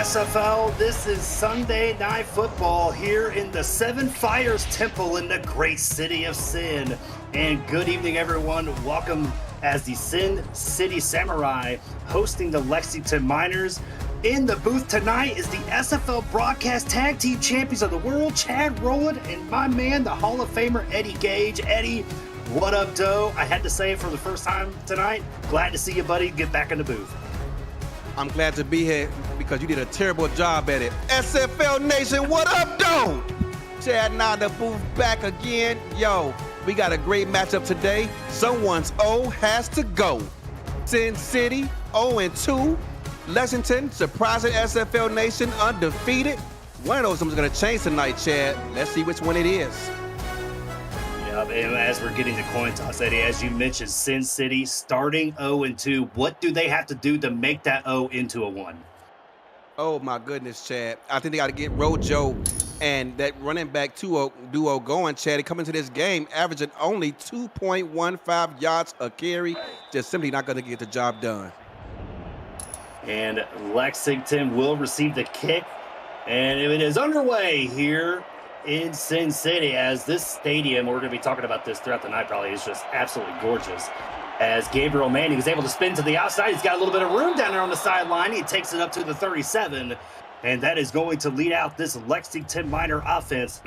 SFL. This is Sunday Night Football here in the Seven Fires Temple in the great city of Sin. And good evening, everyone. Welcome as the Sin City Samurai hosting the Lexington Miners. In the booth tonight is the SFL Broadcast Tag Team Champions of the World, Chad Rowland, and my man, the Hall of Famer, Eddie Gage. Eddie, what up, Doe? I had to say it for the first time tonight. Glad to see you, buddy. Get back in the booth. I'm glad to be here because you did a terrible job at it. SFL Nation, what up, though? Chad and I, the booth back again. Yo, we got a great matchup today. Someone's O has to go. Sin City, 0-2. Lexington, surprising SFL Nation, undefeated. One of those is going to change tonight, Chad. Let's see which one it is. And as we're getting to coin toss, Eddie, as you mentioned, Sin City starting 0-2. What do they have to do to make that 0 into a 1? Oh, my goodness, Chad. I think they got to get Rojo and that running back duo going, Chad. They come into this game averaging only 2.15 yards a carry. Just simply not going to get the job done. And Lexington will receive the kick. And it is underway here in Sin City as this stadium, we're going to be talking about this throughout the night probably, is just absolutely gorgeous. As Gabriel Manning is able to spin to the outside, he's got a little bit of room down there on the sideline. He takes it up to the 37, and that is going to lead out this Lexington Miner offense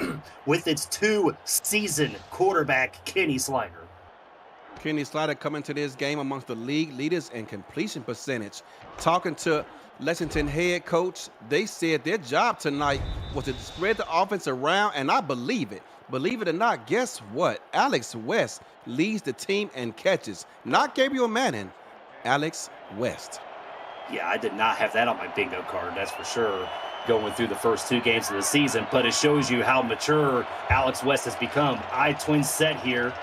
with its two-season quarterback, Kenny Slider. Kenny Slider coming to this game amongst the league leaders in completion percentage. Talking to Lexington head coach, they said their job tonight was to spread the offense around, and I believe it. Believe it or not, guess what? Alex West leads the team in catches. Not Gabriel Manning, Alex West. Yeah, I did not have that on my bingo card, that's for sure, going through the first two games of the season, but it shows you how mature Alex West has become. I-twin set here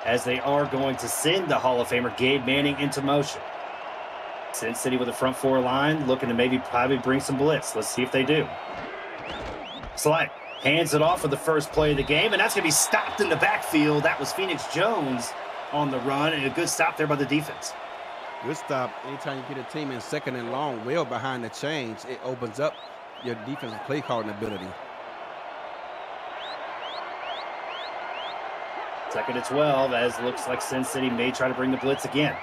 as they are going to send the Hall of Famer Gabe Manning into motion. Sin City with a front four line, looking to probably bring some blitz. Let's see if they do. Slide hands it off for the first play of the game, and that's going to be stopped in the backfield. That was Phoenix Jones on the run, and a good stop there by the defense. Good stop. Anytime you get a team in second and long, well behind the chains, it opens up your defensive play calling ability. 2nd and 12, as it looks like Sin City may try to bring the blitz again.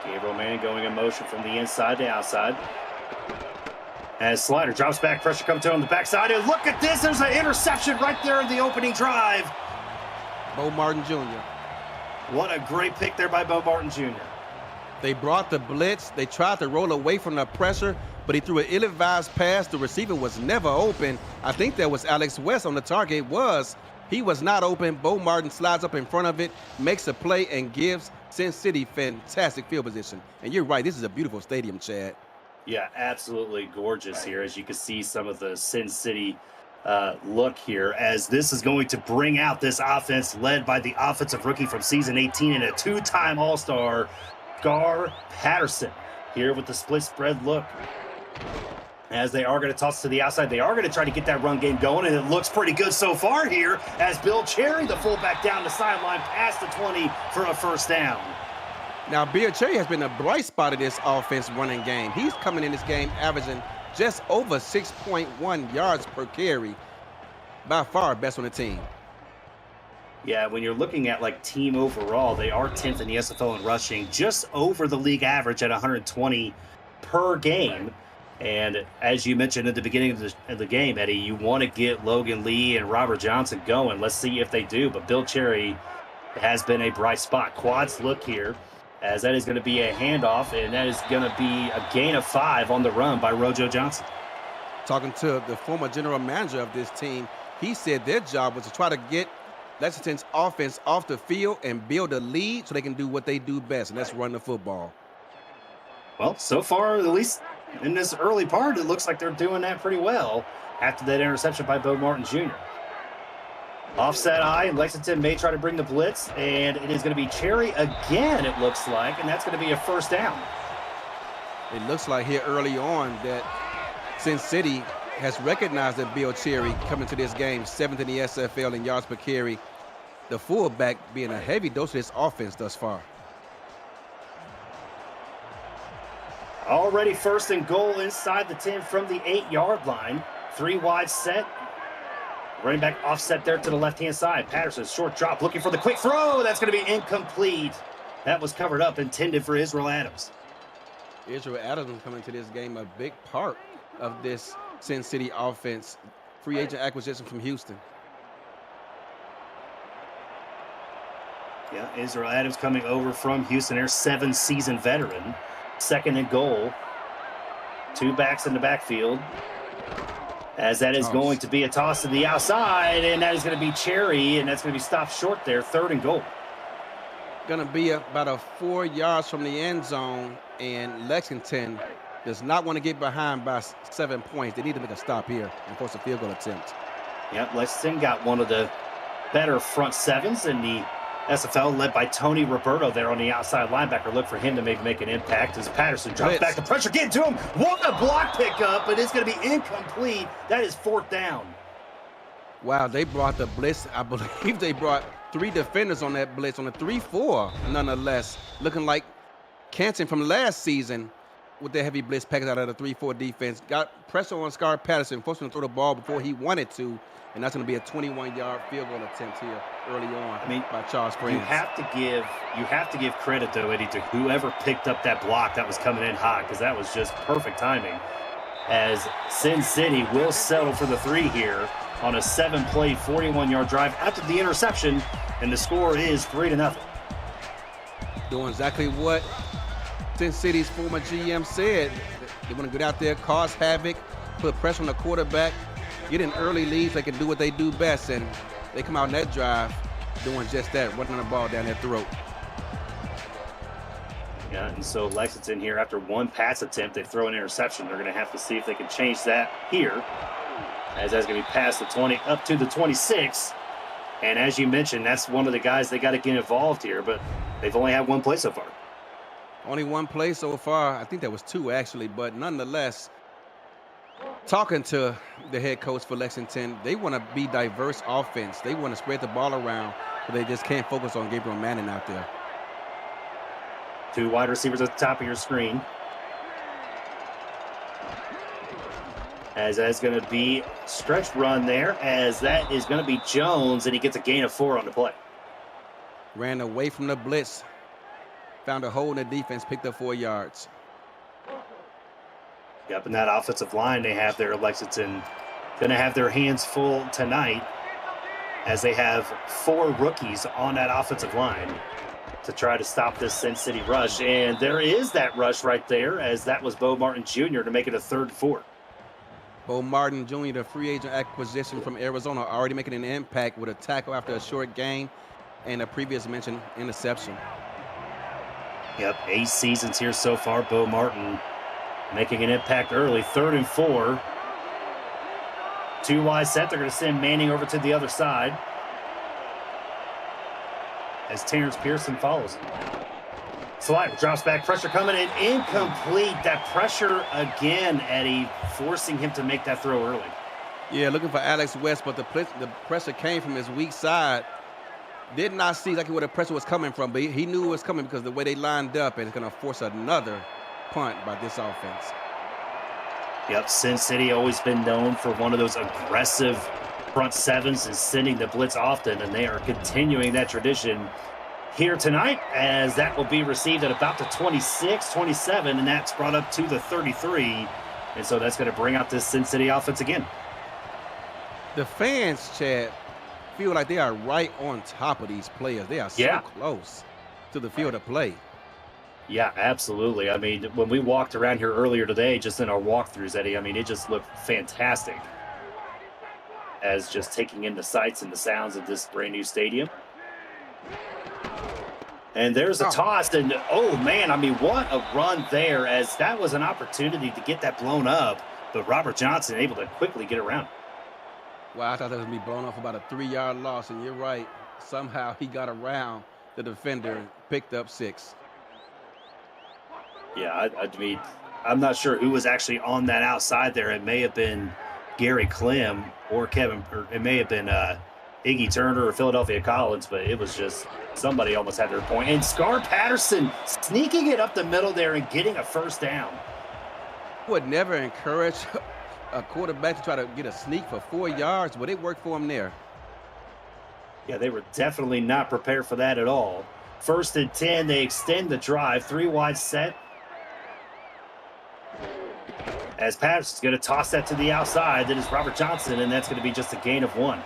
Gabriel Manning going in motion from the inside to outside. As Slider drops back, pressure comes to him on the backside. And look at this, there's an interception right there in the opening drive. Bo Martin Jr. What a great pick there by Bo Martin Jr. They brought the blitz. They tried to roll away from the pressure, but he threw an ill-advised pass. The receiver was never open. I think that was Alex West on the target. He was not open. Bo Martin slides up in front of it, makes a play, and gives Sin City fantastic field position. And you're right, this is a beautiful stadium, Chad. Yeah, absolutely gorgeous here, as you can see some of the Sin City look here, as this is going to bring out this offense led by the offensive rookie from season 18 and a two-time All-Star, Gar Patterson, here with the split spread look. As they are going to toss to the outside, they are going to try to get that run game going, and it looks pretty good so far here as Bill Cherry, the fullback, down the sideline past the 20 for a first down. Now, Bill Cherry has been a bright spot of this offense running game. He's coming in this game averaging just over 6.1 yards per carry. By far best on the team. Yeah, when you're looking at like team overall, they are 10th in the SFL in rushing, just over the league average at 120 per game. And as you mentioned at the beginning of the game, Eddie, you want to get Logan Lee and Robert Johnson going. Let's see if they do. But Bill Cherry has been a bright spot. Quads look here, as that is going to be a handoff, and that is going to be a gain of 5 on the run by Rojo Johnson. Talking to the former general manager of this team, he said their job was to try to get Lexington's offense off the field and build a lead so they can do what they do best, and that's run the football. Well, so far, at least in this early part, it looks like they're doing that pretty well after that interception by Bo Martin Jr. Offset high, Lexington may try to bring the blitz, and it is going to be Cherry again, it looks like, and that's going to be a first down. It looks like here early on that Sin City has recognized that Bill Cherry coming to this game 7th in the SFL in yards per carry. The fullback being a heavy dose of this offense thus far. Already first and goal inside the 10 from the 8-yard line. 3 wide set. Running back offset there to the left-hand side. Patterson, short drop, looking for the quick throw. That's going to be incomplete. That was covered up, intended for Israel Adams. Israel Adams coming to this game, a big part of this Sin City offense. Free agent acquisition from Houston. Yeah, Israel Adams coming over from Houston. Their 7-season veteran. Second and goal. 2 backs in the backfield. As that is going to be a toss to the outside, and that is going to be Cherry, and that's going to be stopped short there. 3rd and goal. Going to be about 4 yards from the end zone, and Lexington does not want to get behind by 7 points. They need to make a stop here and force a field goal attempt. Yep, Lexington got one of the better front sevens in the SFL, led by Tony Roberto there on the outside linebacker. Look for him to maybe make an impact as Patterson drops back. The pressure getting to him. What a block pickup, but it's going to be incomplete. That is 4th down. Wow, they brought the blitz. I believe they brought 3 defenders on that blitz, on a 3-4, nonetheless. Looking like Canton from last season with their heavy blitz package out of the 3-4 defense. Got pressure on Scar Patterson, forced him to throw the ball before he wanted to. And that's going to be a 21-yard field goal attempt here early on. By Charles Friends. You have to give credit though, Eddie, to whoever picked up that block that was coming in hot, because that was just perfect timing. As Sin City will settle for the 3 here on a 7-play, 41-yard drive after the interception, and the score is 3-0. Doing exactly what Sin City's former GM said. They want to get out there, cause havoc, put pressure on the quarterback, get in early leads. They can do what they do best, and they come out in that drive doing just that, running the ball down their throat. Yeah, and so Lexington here, after 1 pass attempt, they throw an interception. They're going to have to see if they can change that here, as that's going to be past the 20 up to the 26. And as you mentioned, that's one of the guys they got to get involved here, but they've only had 1 play so far. Only 1 play so far. I think that was 2 actually, but nonetheless, talking to the head coach for Lexington, they want to be diverse offense. They want to spread the ball around, but they just can't focus on Gabriel Manning out there. 2 wide receivers at the top of your screen. As that's going to be stretch run there, as that is going to be Jones, and he gets a gain of 4 on the play. Ran away from the blitz, found a hole in the defense, picked up 4 yards. Yep, and that offensive line they have there, Lexington, going to have their hands full tonight, as they have 4 rookies on that offensive line to try to stop this Sin City rush. And there is that rush right there, as that was Bo Martin Jr. to make it a 3rd and 4. Bo Martin Jr., the free agent acquisition from Arizona, already making an impact with a tackle after a short gain and a previous mentioned interception. Yep, 8 seasons here so far. Bo Martin making an impact early. 3rd and 4. 2 wide set. They're going to send Manning over to the other side, as Terrence Pearson follows. Slide, drops back, pressure coming in, incomplete. That pressure again, Eddie, forcing him to make that throw early. Yeah, looking for Alex West, but the pressure came from his weak side. Did not see exactly where the pressure was coming from, but he knew it was coming because the way they lined up, and it's going to force another punt by this offense. Yep, Sin City always been known for one of those aggressive front sevens and sending the blitz often, and they are continuing that tradition here tonight, as that will be received at about the 26, 27, and that's brought up to the 33. And so that's going to bring out this Sin City offense again. The fans, Chad, feel like they are right on top of these players. They are so close to the field of play. Yeah, absolutely. I mean, when we walked around here earlier today, just in our walkthroughs, Eddie, I mean, it just looked fantastic, as just taking in the sights and the sounds of this brand new stadium. And there's a toss, and oh man, I mean, what a run there, as that was an opportunity to get that blown up, but Robert Johnson able to quickly get around. Well, I thought that was going to be blown off about a 3-yard loss, and you're right. Somehow he got around the defender and picked up 6. Yeah, I mean, I'm not sure who was actually on that outside there. It may have been Gary Clem or Kevin, or it may have been Iggy Turner or Philadelphia Collins, but it was just somebody almost had their point. And Scar Patterson sneaking it up the middle there and getting a 1st down. Would never encourage a quarterback to try to get a sneak for 4 yards, but it worked for him there. Yeah, they were definitely not prepared for that at all. 1st and 10, they extend the drive, 3 wide set. As Patterson's going to toss that to the outside, that is Robert Johnson, and that's going to be just a gain of 1.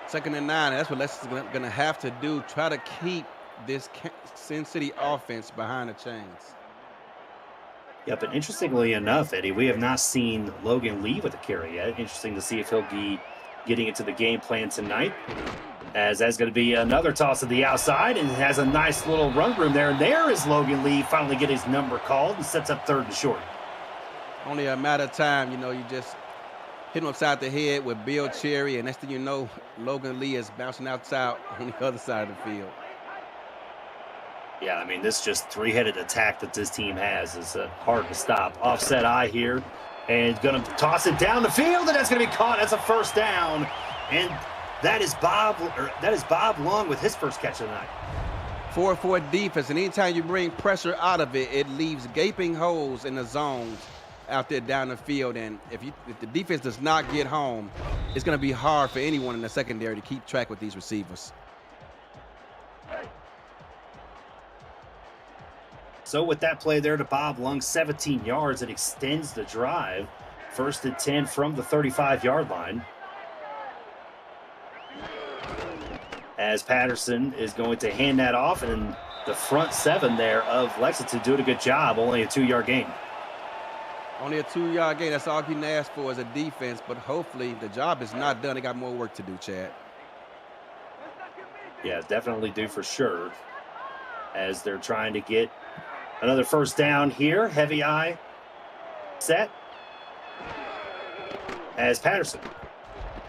2nd and 9, that's what Lexington's going to have to do, try to keep this Sin City offense behind the chains. Yeah, but interestingly enough, Eddie, we have not seen Logan Lee with a carry yet. Interesting to see if he'll be getting into the game plan tonight. As that's going to be another toss to the outside, and has a nice little run room there. And there is Logan Lee finally get his number called and sets up 3rd and short. Only a matter of time, you know, you just hit him upside the head with Bill Cherry, and next thing you know, Logan Lee is bouncing outside on the other side of the field. Yeah, I mean, this just 3-headed attack that this team has is hard to stop. Offset eye here, and going to toss it down the field, and that's going to be caught. That's a 1st down, and that is Bob Long with his first catch of the night. 4-4 defense, and anytime you bring pressure out of it, it leaves gaping holes in the zones out there down the field. And if the defense does not get home, it's going to be hard for anyone in the secondary to keep track with these receivers. So with that play there to Bob Long, 17 yards, it extends the drive. 1st and 10 from the 35-yard line. As Patterson is going to hand that off, and the front 7 there of Lexington doing a good job, only a 2-yard gain. Only a 2-yard gain, that's all you can ask for as a defense, but hopefully the job is not done. They got more work to do, Chad. Yeah, definitely do for sure. As they're trying to get another 1st down here. Heavy eye set. As Patterson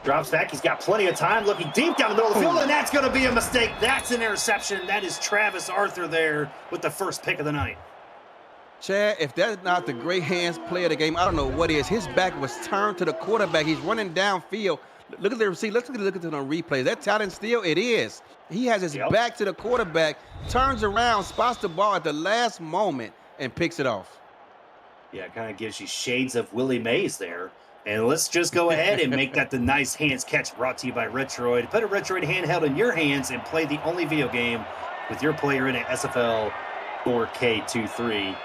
drops back, he's got plenty of time, looking deep down the middle of the field, and that's going to be a mistake. That's an interception. That is Travis Arthur there with the 1st pick of the night. Chad, if that's not the great hands play of the game, I don't know what is. His back was turned to the quarterback. He's running downfield. Look at the receiver. Let's look at it on replay. Is that talent steal? It is. He has his back to the quarterback, turns around, spots the ball at the last moment, and picks it off. Yeah, it kind of gives you shades of Willie Mays there. And let's just go ahead and make that the nice hands catch, brought to you by Retroid. Put a Retroid handheld in your hands and play the only video game with your player in it, SFL 4K23.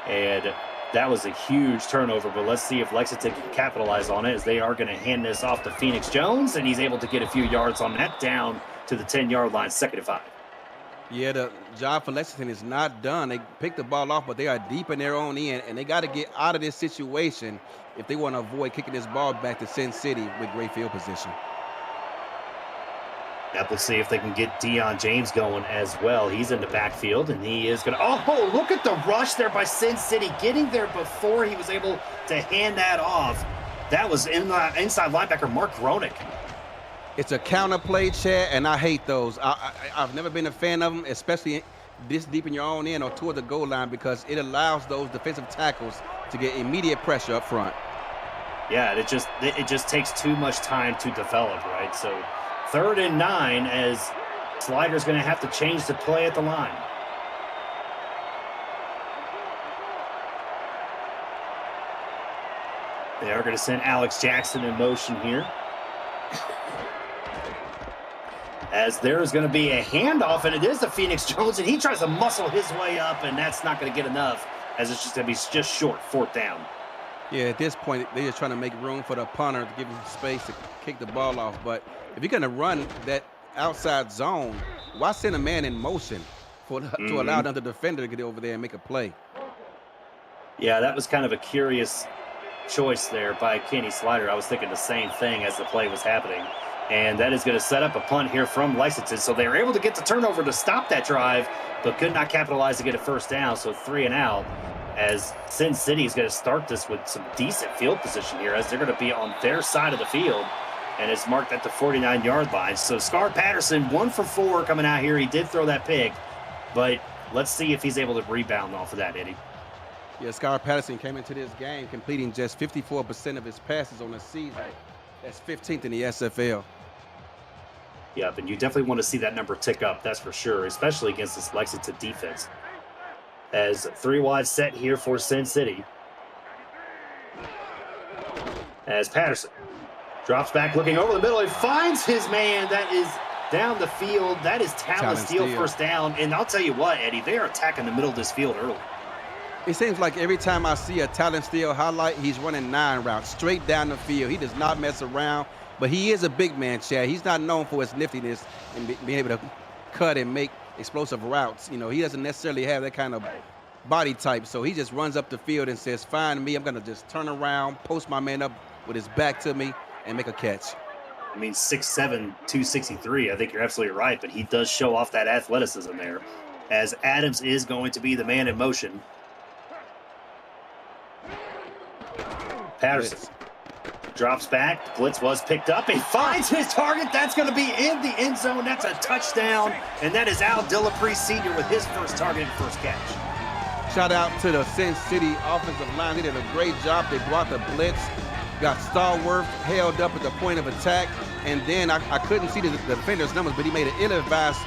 And that was a huge turnover, but let's see if Lexington can capitalize on it, as they are going to hand this off to Phoenix Jones, and he's able to get a few yards on that, down to the 10-yard line, 2nd and 5. Yeah, the job for Lexington is not done. They picked the ball off, but they are deep in their own end, and they got to get out of this situation if they want to avoid kicking this ball back to Sin City with great field position. Now we'll see if they can get Deion James going as well. He's in the backfield, and he is going to... Oh, look at the rush there by Sin City, getting there before he was able to hand that off. That was inside linebacker Mark Gronick. It's a counter play, Chad, and I hate those. I've never been a fan of them, especially this deep in your own end or toward the goal line, because it allows those defensive tackles to get immediate pressure up front. Yeah, it just takes too much time to develop, right? So 3rd and 9, as Slider's going to have to change the play at the line. They are going to send Alex Jackson in motion here. As there is going to be a handoff, and it is to Phoenix Jones, and he tries to muscle his way up, and that's not going to get enough, as it's just going to be just short, 4th down. Yeah, at this point, they're just trying to make room for the punter to give him space to kick the ball off. But if you're going to run that outside zone, why send a man in motion to allow another defender to get over there and make a play? Yeah, that was kind of a curious choice there by Kenny Slider. I was thinking the same thing as the play was happening. And that is going to set up a punt here from Lexington. So they were able to get the turnover to stop that drive, but could not capitalize to get a 1st down. So 3 and out, as Sin City is going to start this with some decent field position here, as they're going to be on their side of the field. And it's marked at the 49-yard line. So Scar Patterson, 1 for 4 coming out here. He did throw that pick, but let's see if he's able to rebound off of that, Eddie. Yeah, Scar Patterson came into this game completing just 54% of his passes on the season. That's 15th in the SFL. Yep, and you definitely want to see that number tick up, that's for sure, especially against this Lexington defense. As 3 wide set here for Sin City. As Patterson drops back, looking over the middle, and finds his man. That is down the field. That is talent steal, first down. And I'll tell you what, Eddie, they are attacking the middle of this field early. It seems like every time I see a talent steal highlight, he's running 9 routes straight down the field. He does not mess around, but he is a big man, Chad. He's not known for his niftiness and being able to cut and make explosive routes. You know, he doesn't necessarily have that kind of body type, so he just runs up the field and says, find me. I'm going to just turn around, post my man up with his back to me, and make a catch. I mean, 6'7", 263. I think you're absolutely right, but he does show off that athleticism there, as Adams is going to be the man in motion. Patterson drops back. Blitz was picked up. He finds his target. That's going to be in the end zone. That's a touchdown, and that is Al Dillapre Sr. with his first target and first catch. Shout out to the Sin City offensive line. They did a great job. They brought the blitz, got Stallworth held up at the point of attack, and then I couldn't see the defender's numbers, but he made an ill-advised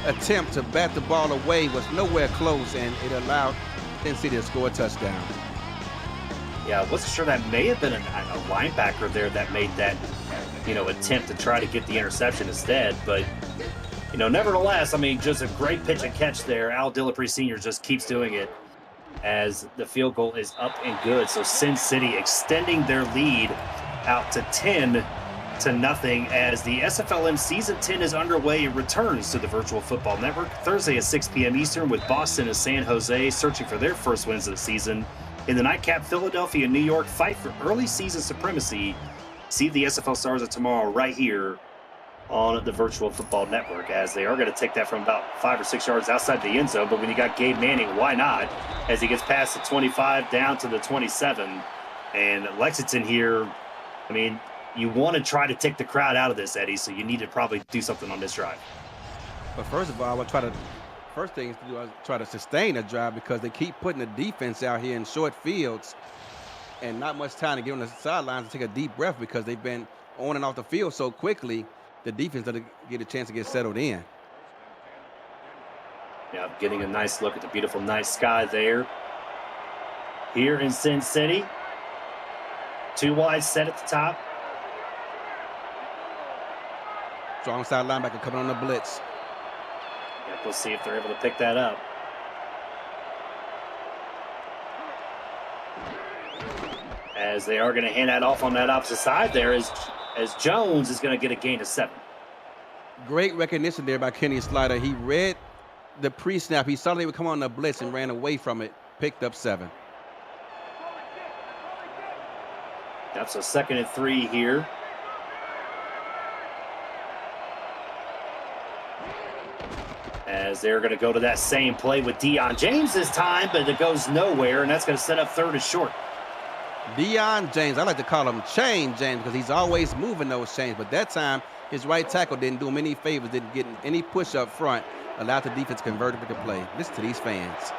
attempt to bat the ball away, was nowhere close, and it allowed Sin City to score a touchdown. Yeah, I wasn't sure. That may have been a linebacker there that made that, attempt to try to get the interception instead. But, nevertheless, I mean, just a great pitch and catch there. Al Dillapre Sr. just keeps doing it as the field goal is up and good. So Sin City extending their lead out to 10-0 as the SFLM Season 10 is underway and returns to the Virtual Football Network Thursday at 6 p.m. Eastern, with Boston and San Jose searching for their first wins of the season. In the nightcap, Philadelphia and New York fight for early season supremacy. See the SFL Stars of tomorrow right here on the Virtual Football Network, as they are going to take that from about 5 or 6 yards outside the end zone. But when you got Gabe Manning, why not? As he gets past the 25 down to the 27. And Lexington here, I mean, you want to try to take the crowd out of this, Eddie, so you need to probably do something on this drive. But first of all, I would first thing is to do is try to sustain a drive, because they keep putting the defense out here in short fields and not much time to get on the sidelines to take a deep breath, because they've been on and off the field so quickly. The defense doesn't get a chance to get settled in. Yeah, getting a nice look at the beautiful night sky there. Here in Sin City. 2 wide set at the top. Strong side linebacker coming on the blitz. Yep, we'll see if they're able to pick that up. As they are going to hand that off on that opposite side there, as Jones is going to get a gain of 7. Great recognition there by Kenny Slider. He read the pre-snap. He saw they would come on the blitz and ran away from it, picked up 7. That's a 2nd and 3 here. As they're going to go to that same play with Deion James this time, but it goes nowhere, and that's going to set up 3rd and short. Deion James, I like to call him Chain James, because he's always moving those chains, but that time his right tackle didn't do him any favors, didn't get any push up front, allowed the defense to convert it to play. Listen to these fans.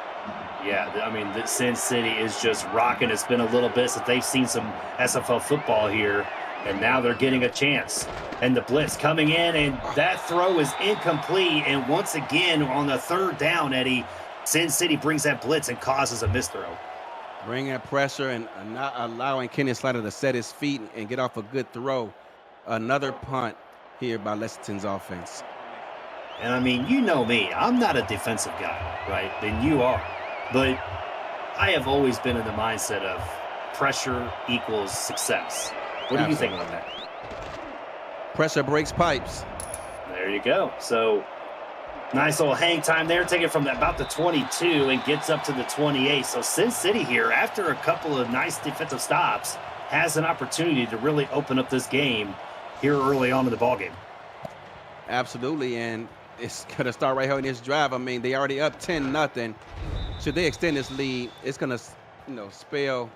Yeah, I mean, the Sin City is just rocking. It's been a little bit since they've seen some SFL football here, and now they're getting a chance. And the blitz coming in, and that throw is incomplete. And once again, on the 3rd down, Eddie, Sin City brings that blitz and causes a misthrow. Bringing that pressure and not allowing Kenny Slider to set his feet and get off a good throw. Another punt here by Lexington's offense. And I mean, you know me, I'm not a defensive guy, right? Then you are. But I have always been in the mindset of pressure equals success. What do you think about that? Pressure breaks pipes. There you go. So nice little hang time there. Take it from about the 22 and gets up to the 28. So Sin City here, after a couple of nice defensive stops, has an opportunity to really open up this game here early on in the ballgame. Absolutely, and it's going to start right here in this drive. I mean, they already up 10-0. Should they extend this lead, it's going to, spell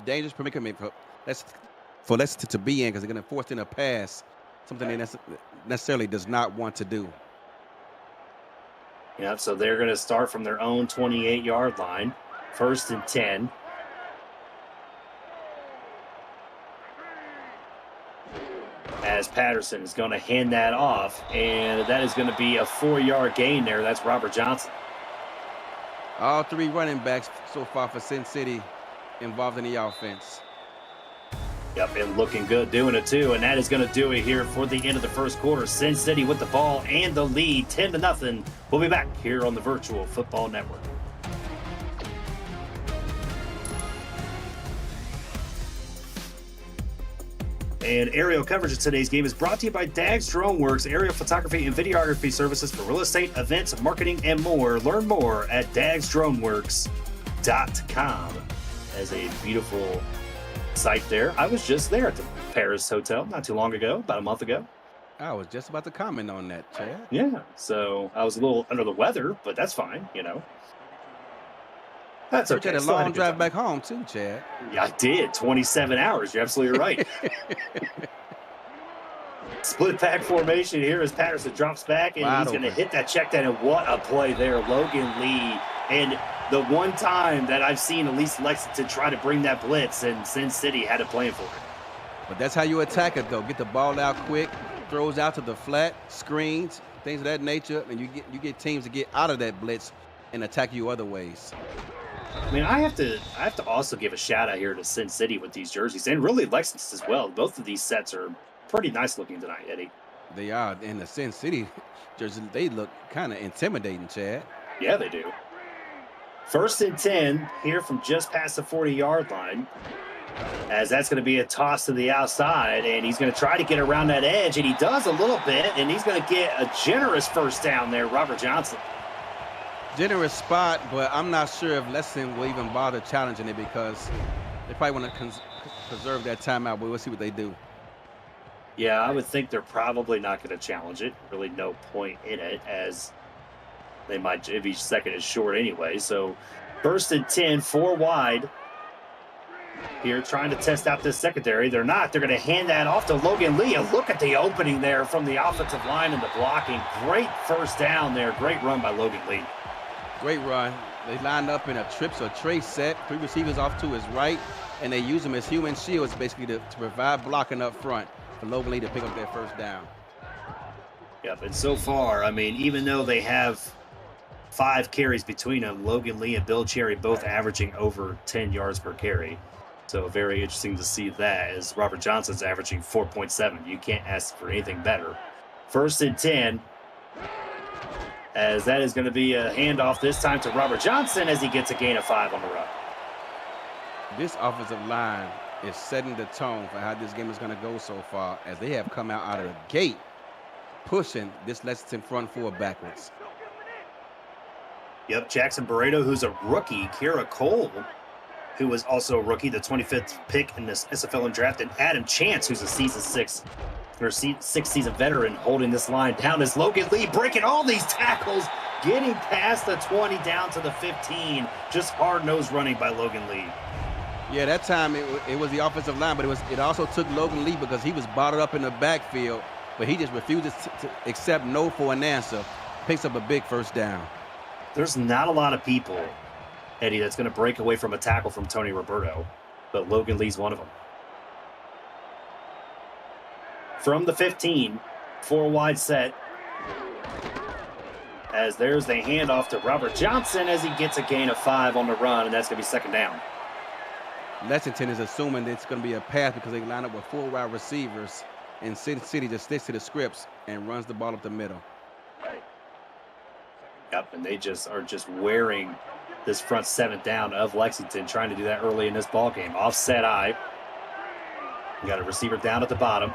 dangerous predicament for Lexington to be in, because they're going to force in a pass, something they necessarily does not want to do. Yeah, so they're going to start from their own 28-yard line, 1st and 10. As Patterson is going to hand that off, and that is going to be a 4-yard gain there. That's Robert Johnson. All 3 running backs so far for Sin City involved in the offense. Yep, and looking good doing it too. And that is going to do it here for the end of the first quarter. Sin City with the ball and the lead, 10-0. We'll be back here on the Virtual Football Network. And aerial coverage of today's game is brought to you by Dags Droneworks, aerial photography and videography services for real estate, events, marketing, and more. Learn more at dagsdroneworks.com. As a beautiful site there. I was just there at the Paris Hotel not too long ago, about a month ago. I was just about to comment on that, Chad. Yeah, so I was a little under the weather, but that's fine, That's okay. You had a long drive back home too, Chad. Yeah, I did. 27 hours. You're absolutely right. Split back formation here as Patterson drops back, and he's going to hit that check down. And what a play there. Logan Lee. And the one time that I've seen at least Lexington try to bring that blitz, and Sin City had a plan for it. But that's how you attack it, though. Get the ball out quick, throws out to the flat, screens, things of that nature, and you get teams to get out of that blitz and attack you other ways. I mean, I have to also give a shout out here to Sin City with these jerseys, and really Lexington as well. Both of these sets are pretty nice looking tonight, Eddie. They are, and the Sin City jerseys, they look kind of intimidating, Chad. Yeah, they do. 1st and 10 here from just past the 40-yard line, as that's going to be a toss to the outside, and he's going to try to get around that edge, and he does a little bit, and he's going to get a generous first down there, Robert Johnson. Generous spot, but I'm not sure if Lexington will even bother challenging it because they probably want to preserve that timeout, but we'll see what they do. Yeah, I would think they're probably not going to challenge it. Really no point in it, as they might, if each second is short anyway. So 1st and 10, 4 wide. Here trying to test out this secondary. They're not. They're going to hand that off to Logan Lee. And look at the opening there from the offensive line and the blocking. Great first down there. Great run by Logan Lee. Great run. They lined up in a trips or trace set. 3 receivers off to his right, and they use them as human shields basically to provide blocking up front for Logan Lee to pick up their first down. Yep, and so far, I mean, even though they have 5 carries between them, Logan Lee and Bill Cherry both averaging over 10 yards per carry. So very interesting to see that, as Robert Johnson's averaging 4.7. You can't ask for anything better. 1st and 10. As that is going to be a handoff this time to Robert Johnson as he gets a gain of 5 on the run. This offensive line is setting the tone for how this game is going to go so far, as they have come out of the gate pushing this Lexington front 4 backwards. Yep, Jackson Barreto, who's a rookie, Kira Cole, who was also a rookie, the 25th pick in this SFL draft, and Adam Chance, who's a sixth season veteran, holding this line down as Logan Lee breaking all these tackles, getting past the 20 down to the 15. Just hard-nosed running by Logan Lee. Yeah, that time it was the offensive line, but it also took Logan Lee because he was bottled up in the backfield, but he just refuses to accept no for an answer. Picks up a big first down. There's not a lot of people, Eddie, that's going to break away from a tackle from Tony Roberto, but Logan Lee's one of them. From the 15, 4 wide set, as there's the handoff to Robert Johnson as he gets a gain of 5 on the run, and that's going to be 2nd down. Lexington is assuming that it's going to be a pass because they line up with 4 wide receivers, and Sin City just sticks to the scripts and runs the ball up the middle. Yep, and they are wearing this front 7 down of Lexington, trying to do that early in this ball game. Offset eye. You got a receiver down at the bottom.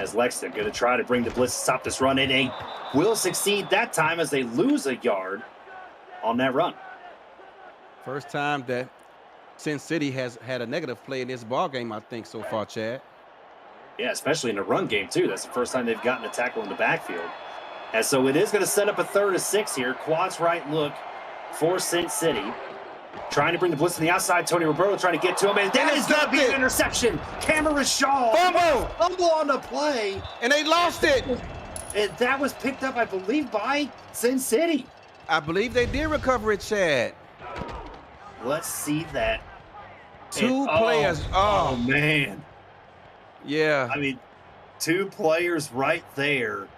As Lexington going to try to bring the blitz to stop this run, and they will succeed that time as they lose a yard on that run. First time that Sin City has had a negative play in this ball game, I think, so far, Chad. Yeah, especially in the run game, too. That's the first time they've gotten a tackle in the backfield. And so it is going to set up a 3rd and 6 here. Quads right look for Sin City. Trying to bring the blitz to the outside. Tony Roberto trying to get to him. And that is going to be an interception. Cameron Shaw. Fumble on the play. And they lost it. And that was picked up, I believe, by Sin City. I believe they did recover it, Chad. Let's see that. 2 players. Oh, man. Yeah. I mean, 2 players right there.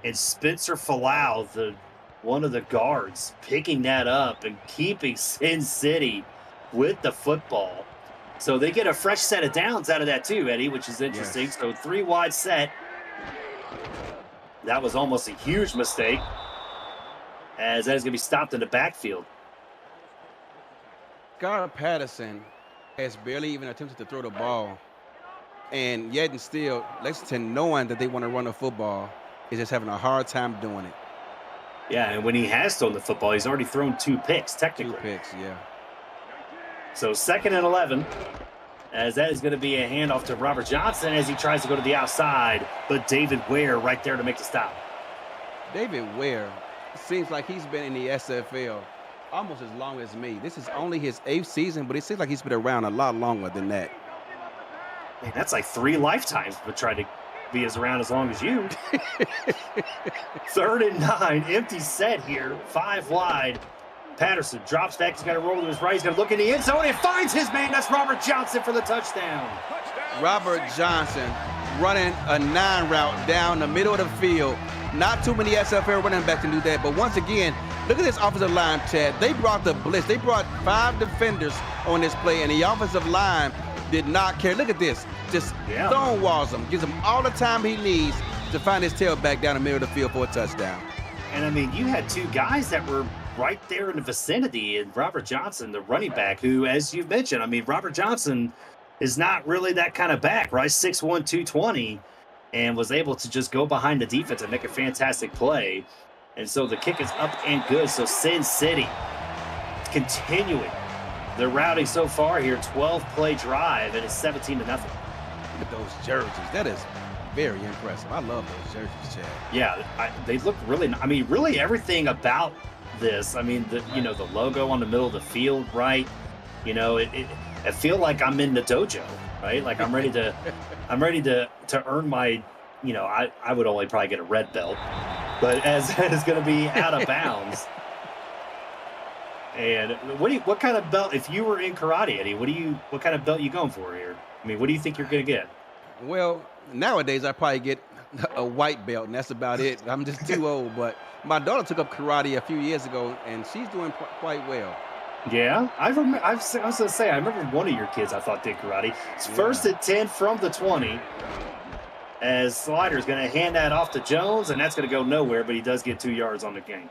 And Spencer Falau, the one of the guards picking that up and keeping Sin City with the football. So they get a fresh set of downs out of that too, Eddie, which is interesting. Yes. So 3 wide set. That was almost a huge mistake, as that is going to be stopped in the backfield. Scar Patterson has barely even attempted to throw the ball. And yet and still, Lexington, knowing that they want to run the football, is just having a hard time doing it. Yeah, and when he has thrown the football, he's already thrown 2 picks, technically. 2 picks, yeah. So 2nd and 11, as that is going to be a handoff to Robert Johnson as he tries to go to the outside, but David Ware right there to make the stop. David Ware seems like he's been in the SFL almost as long as me. This is only his 8th season, but it seems like he's been around a lot longer than that. Man, that's like 3 lifetimes, but try to be around as long as you. 3rd and 9, empty set here, 5 wide. Patterson drops back. He's got to roll to his right. He's going to look in the end zone and finds his man. That's Robert Johnson for the touchdown. Robert Johnson running a 9 route down the middle of the field. Not too many SFL running backs can do that. But once again, look at this offensive line, Chad. They brought the blitz. They brought 5 defenders on this play, and the offensive line did not care. Look at this. Just stonewalls him. Gives him all the time he needs to find his tailback down the middle of the field for a touchdown. And, I mean, you had 2 guys that were right there in the vicinity, and Robert Johnson, the running back, who, as you mentioned, I mean, Robert Johnson is not really that kind of back, right? 6'1", 220, and was able to just go behind the defense and make a fantastic play. And so the kick is up and good. So Sin City continuing their routing so far here, 12-play drive, and it's 17-0. Look at those jerseys. That is very impressive. I love those jerseys, Chad. Yeah, they look really, I mean, really everything about this. I mean, the logo on the middle of the field, right? I feel like I'm in the dojo, right? Like I'm ready to earn my, I would only probably get a red belt, but as that is going to be out of bounds. And what kind of belt, if you were in karate, Eddie, what kind of belt you going for here? I mean, what do you think you're going to get? Well, nowadays I probably get a white belt, and that's about it. I'm just too old, but my daughter took up karate a few years ago, and she's doing quite well. Yeah, I was going to say, I remember one of your kids I thought did karate. It's 1st and 10 from the 20, as Slider's going to hand that off to Jones, and that's going to go nowhere, but he does get 2 yards on the game.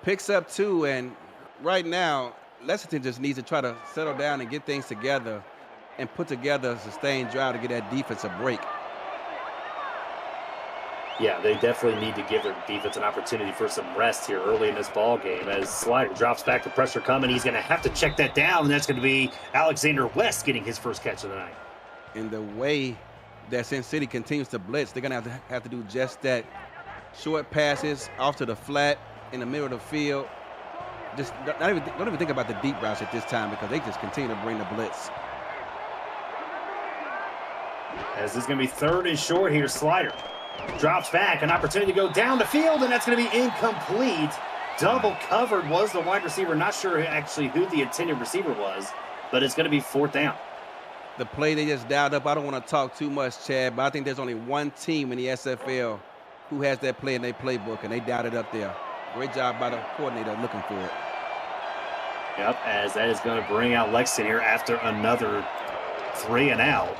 Picks up 2, and right now, Lexington just needs to try to settle down and get things together and put together a sustained drive to get that defense a break. Yeah, they definitely need to give their defense an opportunity for some rest here early in this ball game. As Slider drops back, the pressure coming, he's going to have to check that down, and that's going to be Alexander West getting his first catch of the night. In the way that Sin City continues to blitz, they're going to have to do just that. Short passes off to the flat in the middle of the field. Just don't even think about the deep routes at this time, because they just continue to bring the blitz. As this is going to be 3rd and short here, Slider drops back, an opportunity to go down the field, and that's going to be incomplete. Double covered was the wide receiver. Not sure actually who the intended receiver was, but it's going to be 4th down. The play they just dialed up, I don't want to talk too much, Chad, but I think there's only one team in the SFL who has that play in their playbook, and they dialed it up there. Great job by the coordinator looking for it. Yep, as that is going to bring out Lexington here after another 3 and out.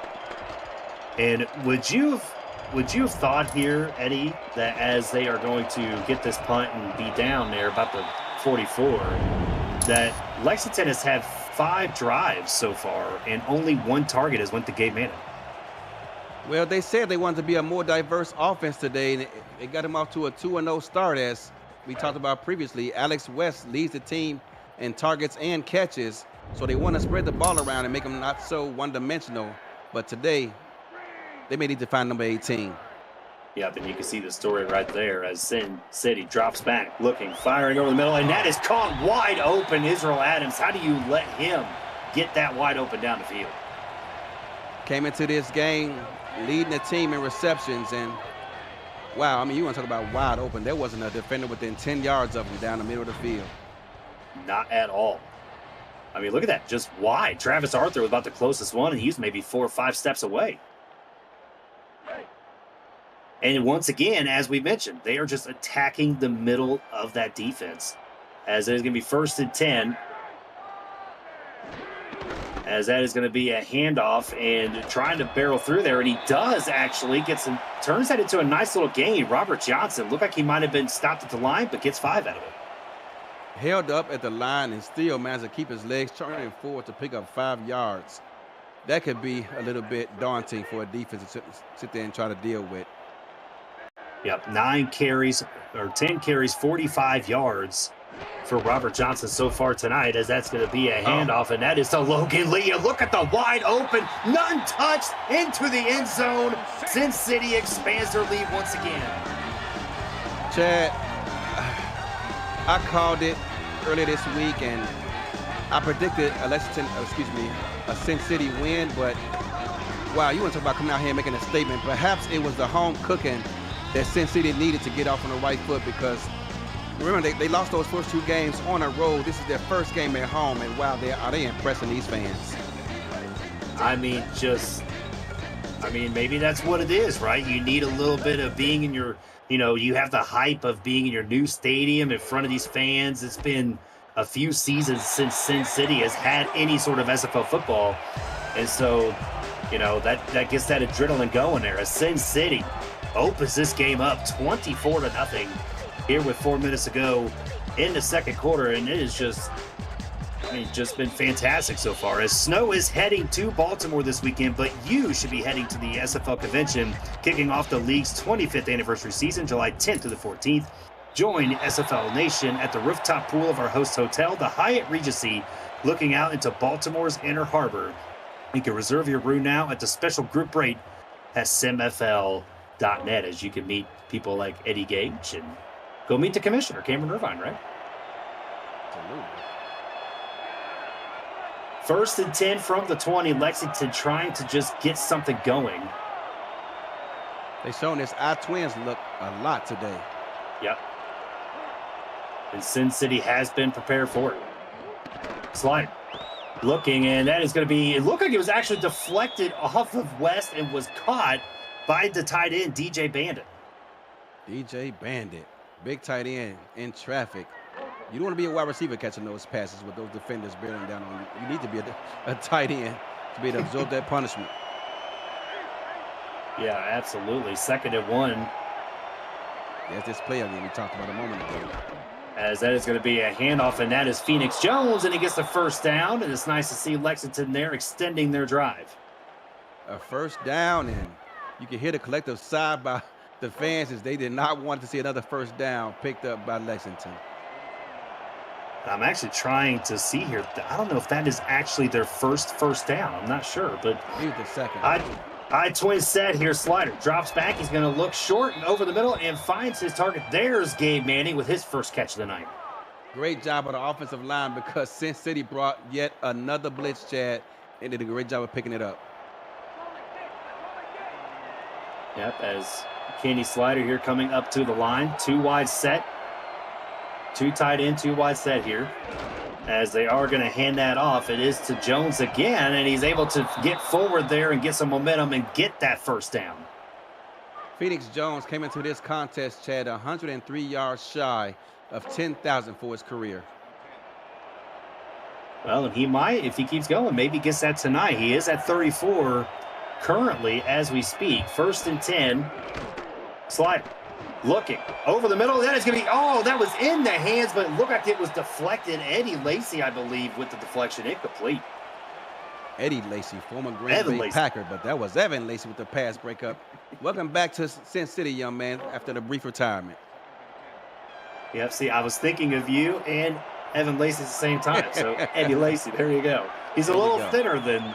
And would you have thought here, Eddie, that as they are going to get this punt and be down there about the 44, that Lexington has had 5 drives so far and only 1 target has went to Gabe Manning? Well, they said they wanted to be a more diverse offense today, and it got them off to a 2-0 start. As we talked about previously, Alex West leads the team in targets and catches, so they want to spread the ball around and make them not so one-dimensional. But today, they may need to find number 18. Yep, and you can see the story right there as Sin City drops back, looking, firing over the middle, and that is caught wide open. Israel Adams, how do you let him get that wide open down the field? Came into this game leading the team in receptions, and wow, I mean, you want to talk about wide open. There wasn't a defender within 10 yards of him down the middle of the field. Not at all. I mean, look at that, just wide. Travis Arthur was about the closest one, and he's maybe 4 or 5 steps away. And once again, as we mentioned, they are just attacking the middle of that defense. As it is going to be 1st and 10. As that is going to be a handoff and trying to barrel through there. And he does actually turns that into a nice little gain. Robert Johnson looked like he might have been stopped at the line, but gets 5 out of it. Held up at the line and still managed to keep his legs turning forward to pick up 5 yards. That could be a little bit daunting for a defense to sit there and try to deal with. Yep, 10 carries, 45 yards for Robert Johnson so far tonight, as that's going to be a handoff, and that is to Logan Lee. Look at the wide open, none touched, into the end zone. Sin City expands their lead once again. Chad, I called it earlier this week, and I predicted a Sin City win, but wow, you want to talk about coming out here and making a statement. Perhaps it was the home cooking that Sin City needed to get off on the right foot, because remember, they lost those first 2 games on the road. This is their first game at home, and wow, are they impressing these fans? Maybe that's what it is, right? You need a little bit of being in your, you have the hype of being in your new stadium in front of these fans. It's been a few seasons since Sin City has had any sort of SFL football. And so, that gets that adrenaline going there. As Sin City opens this game up 24-0 here with 4 minutes to go in the second quarter. And it is just been fantastic so far. As Snow is heading to Baltimore this weekend, but you should be heading to the SFL convention, kicking off the league's 25th anniversary season, July 10th through the 14th. Join SFL Nation at the rooftop pool of our host hotel, the Hyatt Regency, looking out into Baltimore's Inner Harbor. You can reserve your room now at the special group rate at simfl.net, as you can meet people like Eddie Gage and go meet the commissioner, Cameron Irvine, right? Absolutely. 1st and 10 from the 20. Lexington trying to just get something going. They've shown this I-Twins look a lot today. Yep. And Sin City has been prepared for it. Slide. Looking, and that is going to be, it looked like it was actually deflected off of West and was caught by the tight end, DJ Bandit. DJ Bandit, big tight end in traffic. You don't want to be a wide receiver catching those passes with those defenders bearing down on you. You need to be a tight end to be able to absorb that punishment. Yeah, absolutely. 2nd and 1. There's this play again we talked about a moment ago. As that is going to be a handoff, and that is Phoenix Jones, and he gets the 1st down, and it's nice to see Lexington there extending their drive. A 1st down, and you can hear the collective sigh by the fans as they did not want to see another 1st down picked up by Lexington. I'm actually trying to see here. I don't know if that is actually their first down. I'm not sure, but maybe the 2nd. I-Twins set here. Slider drops back. He's going to look short and over the middle and finds his target. There's Gabe Manning with his 1st catch of the night. Great job on the offensive line, because Sin City brought yet another blitz, Chad, and did a great job of picking it up. Yep, as Kenny Slider here coming up to the line. 2 wide set. 2 tight end, 2 wide set here. As they are going to hand that off, it is to Jones again, and he's able to get forward there and get some momentum and get that 1st down. Phoenix Jones came into this contest, Chad, 103 yards shy of 10,000 for his career. Well, and he might, if he keeps going, maybe gets that tonight. He is at 34 currently as we speak. 1st and 10. Slider. Looking over the middle. That is going to be, that was in the hands, but it looked like it was deflected. Eddie Lacy, I believe, with the deflection. Incomplete. Eddie Lacy, former Green Bay Packer, but that was Evan Lacy with the pass breakup. Welcome back to Sin City, young man, after the brief retirement. Yep, see, I was thinking of you and Evan Lacy at the same time. So Eddie Lacy, there you go. He's a little thinner than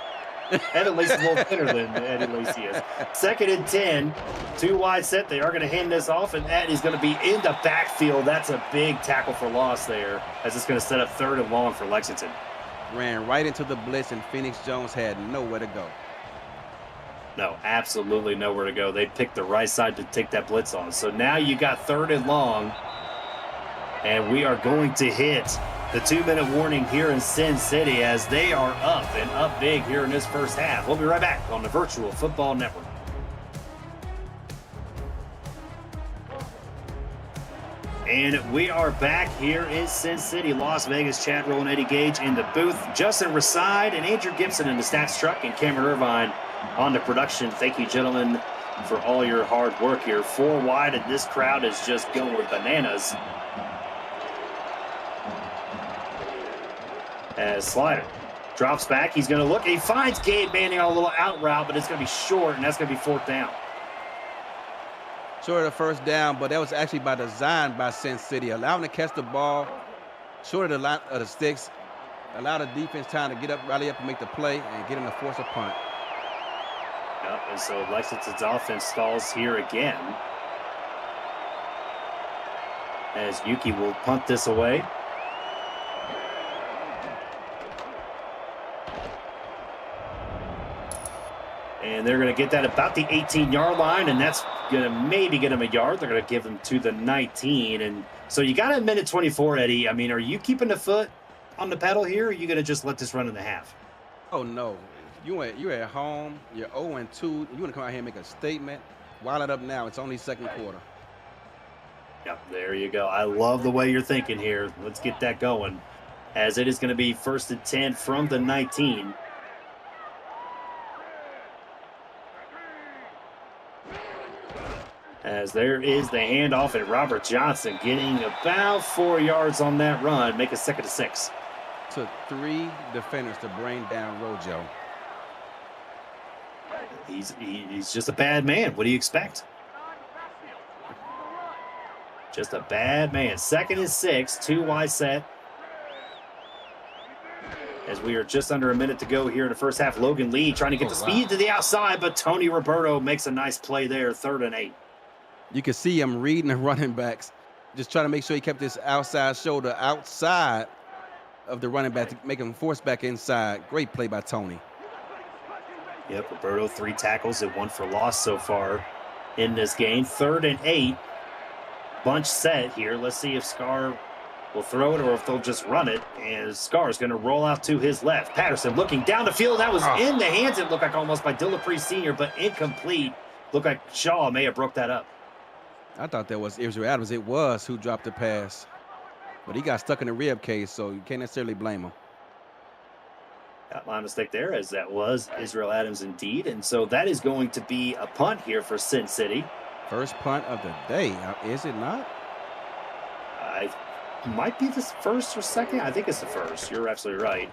Evan Lacy's a little thinner than Eddie Lacy is. 2nd and 10, 2 wide set. They are going to hand this off, and that is going to be in the backfield. That's a big tackle for loss there, as it's going to set up 3rd and long for Lexington. Ran right into the blitz, and Phoenix Jones had nowhere to go. No, absolutely nowhere to go. They picked the right side to take that blitz on. So now you got 3rd and long, and we are going to hit the 2-minute warning here in Sin City, as they are up and up big here in this 1st half. We'll be right back on the Virtual Football Network. And we are back here in Sin City, Las Vegas. Chad Roll and Eddie Gage in the booth. Justin Reside and Andrew Gibson in the stats truck, and Cameron Irvine on the production. Thank you, gentlemen, for all your hard work here. 4 wide, and this crowd is just going bananas. As Slider drops back, he's going to look. He finds Gabe Manning on a little out route, but it's going to be short, and that's going to be 4th down. Short of the 1st down, but that was actually by design by Sin City, allowing to catch the ball short of the line of the sticks, allow the defense time to get up, rally up, and make the play, and get him to force a punt. Yep, and so Lexington's offense stalls here again, as Yuki will punt this away. And they're going to get that about the 18-yard line, and that's going to maybe get him a yard. They're going to give him to the 19. And so you got a minute 24, Eddie. I mean, are you keeping the foot on the pedal here, or are you going to just let this run in the half? Oh, no. You're at home. You're 0-2. You want to come out here and make a statement. Wild it up now. It's only 2nd quarter. Yep, there you go. I love the way you're thinking here. Let's get that going, as it is going to be 1st and 10 from the 19. As there is the handoff, and Robert Johnson getting about 4 yards on that run, make a 2nd and 6. Took 3 defenders to bring down Rojo. He's just a bad man. What do you expect? Just a bad man. 2nd and 6, 2 wide set. As we are just under a minute to go here in the first half. Logan Lee trying to get the speed to the outside, but Tony Roberto makes a nice play there, 3rd and 8. You can see him reading the running backs, just trying to make sure he kept his outside shoulder outside of the running back to make him force back inside. Great play by Tony. Yep, Roberto 3 tackles and 1 for loss so far in this game. 3rd and 8. Bunch set here. Let's see if Scar will throw it or if they'll just run it. And Scar's going to roll out to his left. Patterson looking down the field. That was in the hands, it looked like, almost by Dillapre Sr., but incomplete. Looked like Shaw may have broke that up. I thought that was Israel Adams. It was who dropped the pass. But he got stuck in the rib cage, so you can't necessarily blame him. Got my mistake there, as that was Israel Adams indeed. And so that is going to be a punt here for Sin City. First punt of the day, is it not? I might be the 1st or 2nd. I think it's the 1st. You're absolutely right.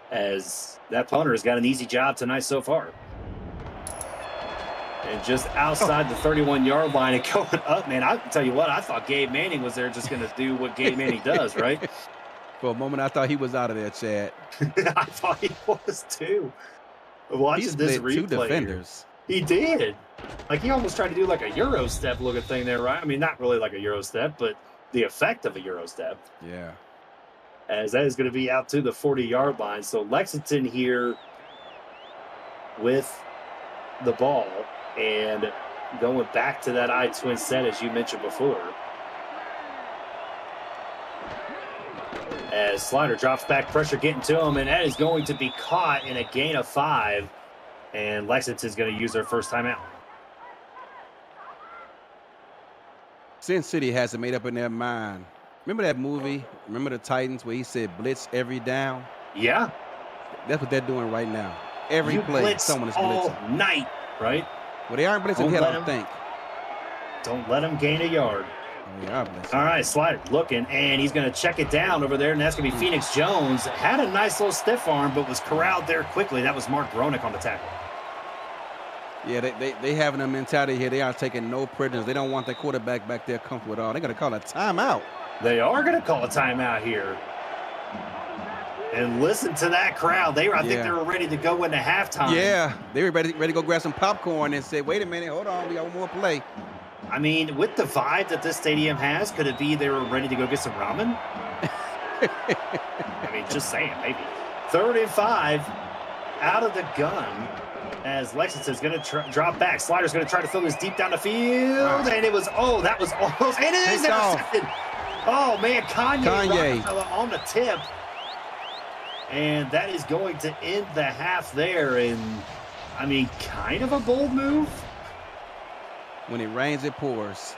As that punter has got an easy job tonight so far. And just outside the 31-yard line and going up, man, I tell you what, I thought Gabe Manning was there just going to do what Gabe Manning does, right? For a moment, I thought he was out of there, Chad. I thought he was too. Watching this replay, 2 defenders. He did. Like, he almost tried to do like a Euro step looking thing there, right? I mean, not really like a Euro step, but the effect of a Euro step. Yeah. As that is going to be out to the 40-yard line. So Lexington here with the ball. And going back to that I-twin set, as you mentioned before. As Slider drops back, pressure getting to him, and that is going to be caught in a gain of 5. And Lexington's going to use their first timeout. Sin City has it made up in their mind. Remember that movie? Remember the Titans where he said blitz every down? Yeah. That's what they're doing right now. Every play, someone is blitzing. All night, right? Well, they aren't blitzing here, I don't think. Don't let them gain a yard. Oh, they are blitzing. All right, Slider looking, and he's going to check it down over there, and that's going to be Phoenix Jones. Had a nice little stiff arm, but was corralled there quickly. That was Mark Bronick on the tackle. Yeah, they having a mentality here. They are taking no prisoners. They don't want their quarterback back there comfortable at all. They're going to call a timeout. They are going to call a timeout here. And listen to that crowd. I think they were ready to go into halftime. Yeah, they were ready to go grab some popcorn and say, wait a minute, hold on, we got one more play. I mean, with the vibe that this stadium has, could it be they were ready to go get some ramen? I mean, just saying, maybe. 3rd and 5, out of the gun, as Lexington's going to drop back. Slider's going to try to fill this deep down the field, and it was, that was almost, and it is intercepted. Oh, man, Kanye. On the tip. And that is going to end the half there. And, I mean, kind of a bold move. When it rains, it pours.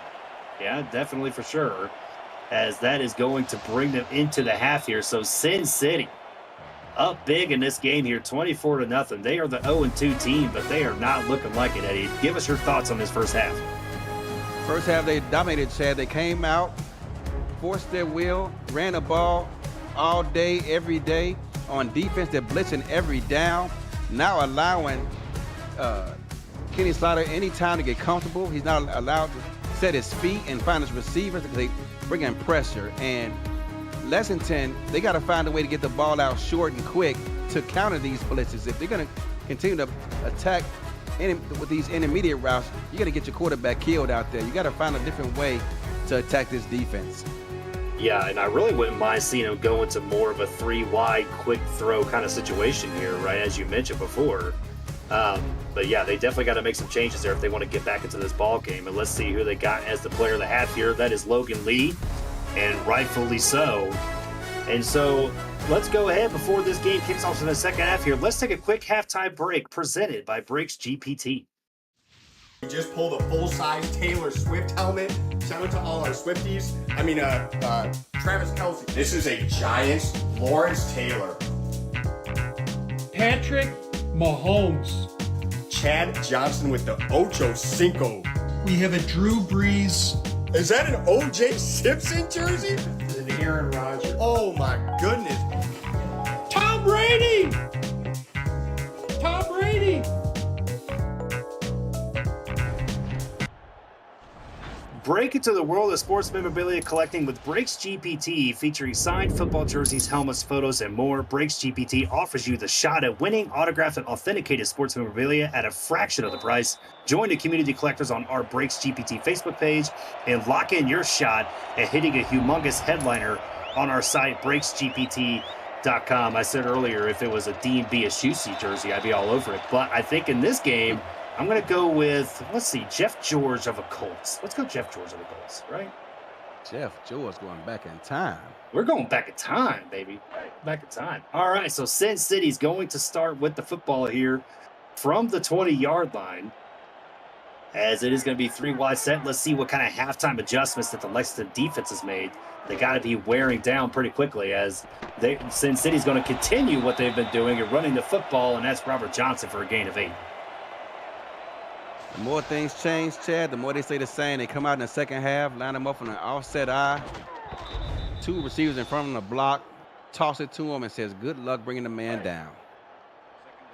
Yeah, definitely for sure. as that is going to bring them into the half here. So Sin City up big in this game here, 24-0. They are the 0-2 team, but they are not looking like it, Eddie. Give us your thoughts on this first half. First half, they dominated, Chad. They came out, forced their will, ran the ball all day, every day. On defense, they're blitzing every down. Now allowing Kenny Slider any time to get comfortable. He's not allowed to set his feet and find his receivers because they bring in pressure. And Lexington, they got to find a way to get the ball out short and quick to counter these blitzes. If they're going to continue to attack with these intermediate routes, you got to get your quarterback killed out there. You got to find a different way to attack this defense. Yeah, and I really wouldn't mind seeing them go into more of a 3-wide quick throw kind of situation here, right, as you mentioned before. But yeah, they definitely got to make some changes there if they want to get back into this ball game. And let's see who they got as the player of the half here. That is Logan Lee, and rightfully so. And so let's go ahead before this game kicks off in the second half here. Let's take a quick halftime break presented by Brakes GPT. We just pulled a full-size Taylor Swift helmet. Shout out to all our Swifties. Travis Kelce. This is a Giants Lawrence Taylor. Patrick Mahomes. Chad Johnson with the Ocho Cinco. We have a Drew Brees. Is that an O.J. Simpson jersey? It's an Aaron Rodgers. Oh my goodness. Tom Brady! Tom Brady! Break into the world of sports memorabilia collecting with Brakes GPT, featuring signed football jerseys, helmets, photos, and more. Brakes GPT offers you the shot at winning autographed and authenticated sports memorabilia at a fraction of the price. Join the community collectors on our Brakes GPT Facebook page and lock in your shot at hitting a humongous headliner on our site, BrakesGPT.com. I said earlier, if it was a Dean Biasciusi jersey, I'd be all over it. But I think in this game, I'm going to go with, let's see, Jeff George of the Colts. Let's go Jeff George of the Colts, right? Jeff George going back in time. We're going back in time, baby. Back in time. All right, so Sin City's going to start with the football here from the 20-yard line, as it is going to be 3-wide set. Let's see what kind of halftime adjustments that the Lexington defense has made. They got to be wearing down pretty quickly, as Sin City's going to continue what they've been doing and running the football, and that's Robert Johnson for a gain of 8. The more things change, Chad, the more they stay the same. They come out in the second half, line them up on an offset eye. 2 receivers in front of the block, toss it to him and says, good luck bringing the man down.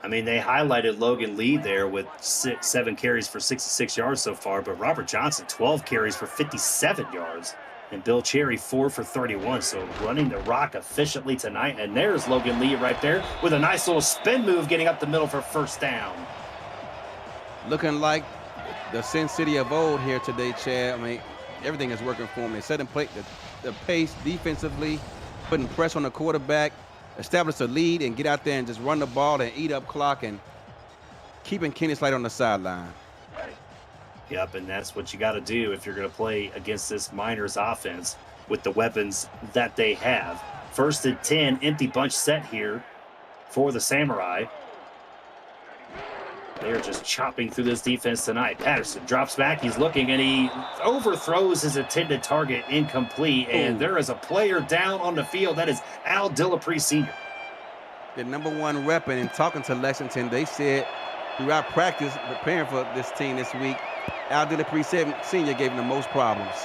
I mean, they highlighted Logan Lee there with 7 carries for 66 yards so far, but Robert Johnson, 12 carries for 57 yards. And Bill Cherry, 4 for 31. So running the rock efficiently tonight. And there's Logan Lee right there with a nice little spin move getting up the middle for first down. Looking like the Sin City of old here today, Chad. I mean, everything is working for them. They set in place the pace defensively, putting pressure on the quarterback, establish a lead, and get out there and just run the ball and eat up clock and keeping Kenny Slider on the sideline. Yep, and that's what you got to do if you're going to play against this Miners offense with the weapons that they have. 1st and 10, empty bunch set here for the Samurai. They're just chopping through this defense tonight. Patterson drops back. He's looking, and he overthrows his intended target, incomplete. And there is a player down on the field. That is Al Dillapre Sr. The #1 weapon. And talking to Lexington, they said throughout practice, preparing for this team this week, Al Dillapre Sr. gave him the most problems.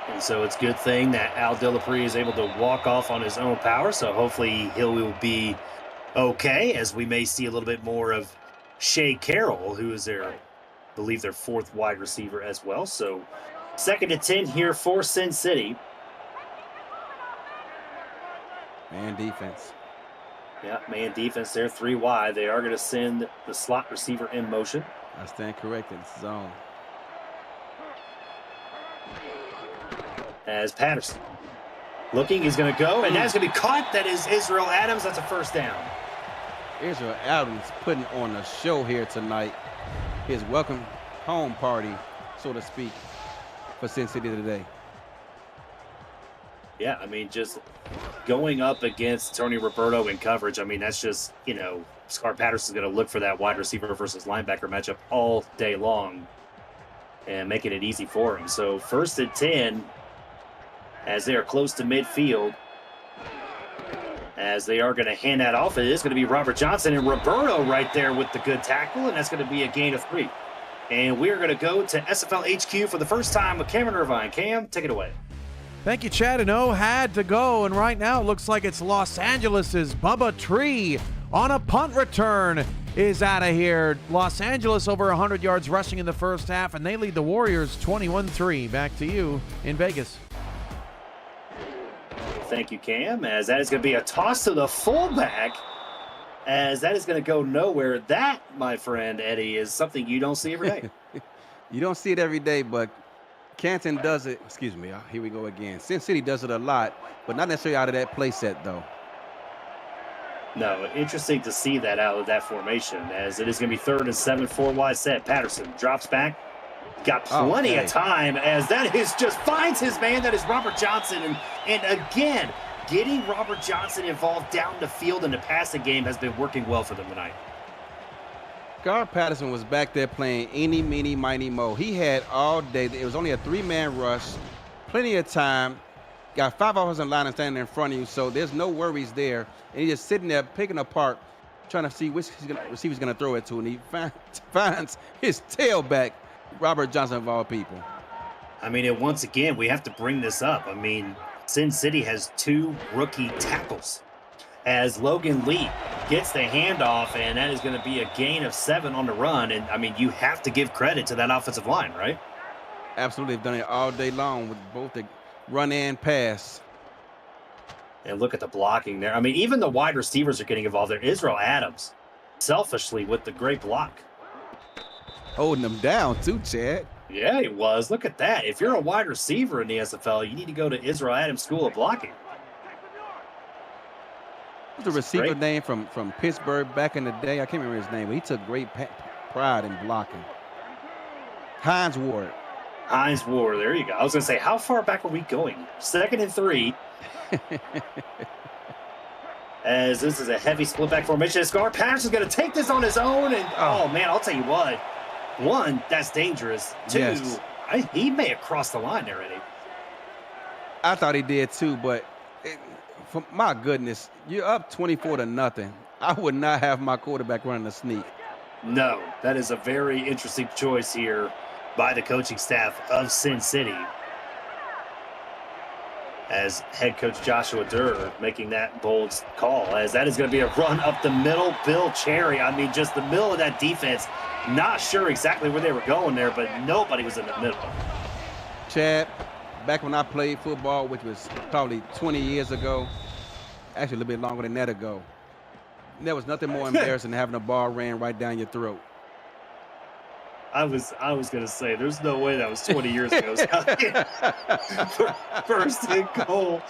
And so it's a good thing that Al Dillapre is able to walk off on his own power. So hopefully he will be okay, as we may see a little bit more of Shea Carroll, who is I believe their 4th wide receiver as well. So 2nd and 10 here for Sin City. Man defense. Yeah, man defense there, 3 wide. They are going to send the slot receiver in motion. I stand corrected. Zone. As Patterson looking, he's going to go, and that's going to be caught. That is Israel Adams. That's a first down. Israel Adams putting on a show here tonight. His welcome home party, so to speak, for Sin City today. Yeah, I mean, just going up against Tony Roberto in coverage, I mean, that's just, Scar Patterson's going to look for that wide receiver versus linebacker matchup all day long and making it easy for him. So 1st and 10 as they are close to midfield. As they are going to hand that off, it is going to be Robert Johnson and Roberto right there with the good tackle, and that's going to be a gain of 3. And we're going to go to SFL HQ for the first time with Cameron Irvine. Cam, take it away. Thank you, Chad. And O had to go, and right now it looks like it's Los Angeles' Bubba Tree on a punt return is out of here. Los Angeles over 100 yards rushing in the first half, and they lead the Warriors 21-3. Back to you in Vegas. Thank you, Cam, as that is going to be a toss to the fullback, as that is going to go nowhere. That, my friend Eddie, is something you don't see every day. You don't see it every day, but Canton does it. Excuse me, here we go again. Sin City does it a lot, but not necessarily out of that play set, though. No, interesting to see that out of that formation, as it is going to be 3rd and 7, 4-wide set. Patterson drops back. Got plenty of time, as that is just finds his man. That is Robert Johnson. And again, getting Robert Johnson involved down the field in the passing game has been working well for them tonight. Scar Patterson was back there playing eeny, meeny, miny, mo. He had all day. It was only a 3-man rush, plenty of time. Got 5 offensive linemen standing in front of you, so there's no worries there. And he's just sitting there picking apart, trying to see which receiver's going to throw it to, and he finds his tailback, Robert Johnson of all people. I mean, and once again, we have to bring this up. I mean, Sin City has 2 rookie tackles, as Logan Lee gets the handoff, and that is going to be a gain of 7 on the run. And, I mean, you have to give credit to that offensive line, right? Absolutely. They've done it all day long with both the run and pass. And look at the blocking there. I mean, even the wide receivers are getting involved there. Israel Adams, selfishly with the great block. Holding them down, too, Chad. Yeah, he was. Look at that. If you're a wide receiver in the SFL, you need to go to Israel Adams School of Blocking. What's the receiver name from Pittsburgh back in the day? I can't remember his name, but he took great pride in blocking. Hines Ward. Hines Ward, there you go. I was going to say, how far back are we going? 2nd and 3. As this is a heavy split back formation. Scar Patterson's going to take this on his own. And, oh, man, I'll tell you what. 1, that's dangerous. 2, yes. He may have crossed the line there, Eddie. I thought he did too, but my goodness, you're up 24-0. I would not have my quarterback running a sneak. No, that is a very interesting choice here by the coaching staff of Sin City, as head coach Joshua Durr making that bold call, as that is going to be a run up the middle. Bill Cherry, I mean, just the middle of that defense. Not sure exactly where they were going there, but nobody was in the middle. Chad, back when I played football, which was probably 20 years ago, actually a little bit longer than that ago, there was nothing more embarrassing than having a ball ran right down your throat. I was going to say, there's no way that was 20 years ago. First and goal.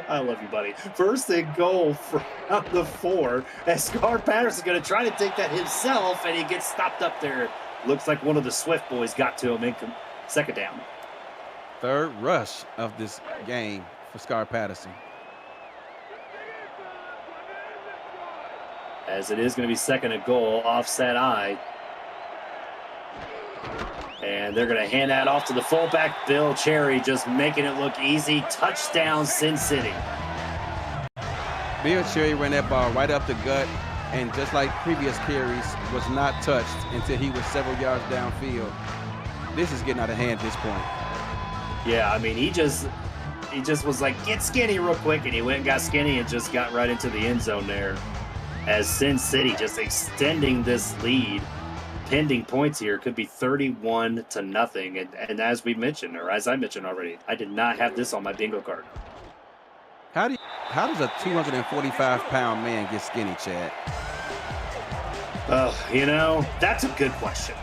I love you, buddy. First and goal from the 4. As Scar Patterson's going to try to take that himself, and he gets stopped up there. Looks like one of the Swift boys got to him. 2nd down. 3rd rush of this game for Scar Patterson. As it is going to be 2nd and goal, offset eye. And they're going to hand that off to the fullback, Bill Cherry, just making it look easy. Touchdown, Sin City. Bill Cherry ran that ball right up the gut, and just like previous carries, was not touched until he was several yards downfield. This is getting out of hand at this point. Yeah, I mean, he just was like, get skinny real quick, and he went and got skinny and just got right into the end zone there. As Sin City just extending this lead. Pending points here could be 31-0, and as we mentioned, or as I mentioned already, I did not have this on my bingo card. How does a 245-pound man get skinny, Chad? Oh, you know, that's a good question.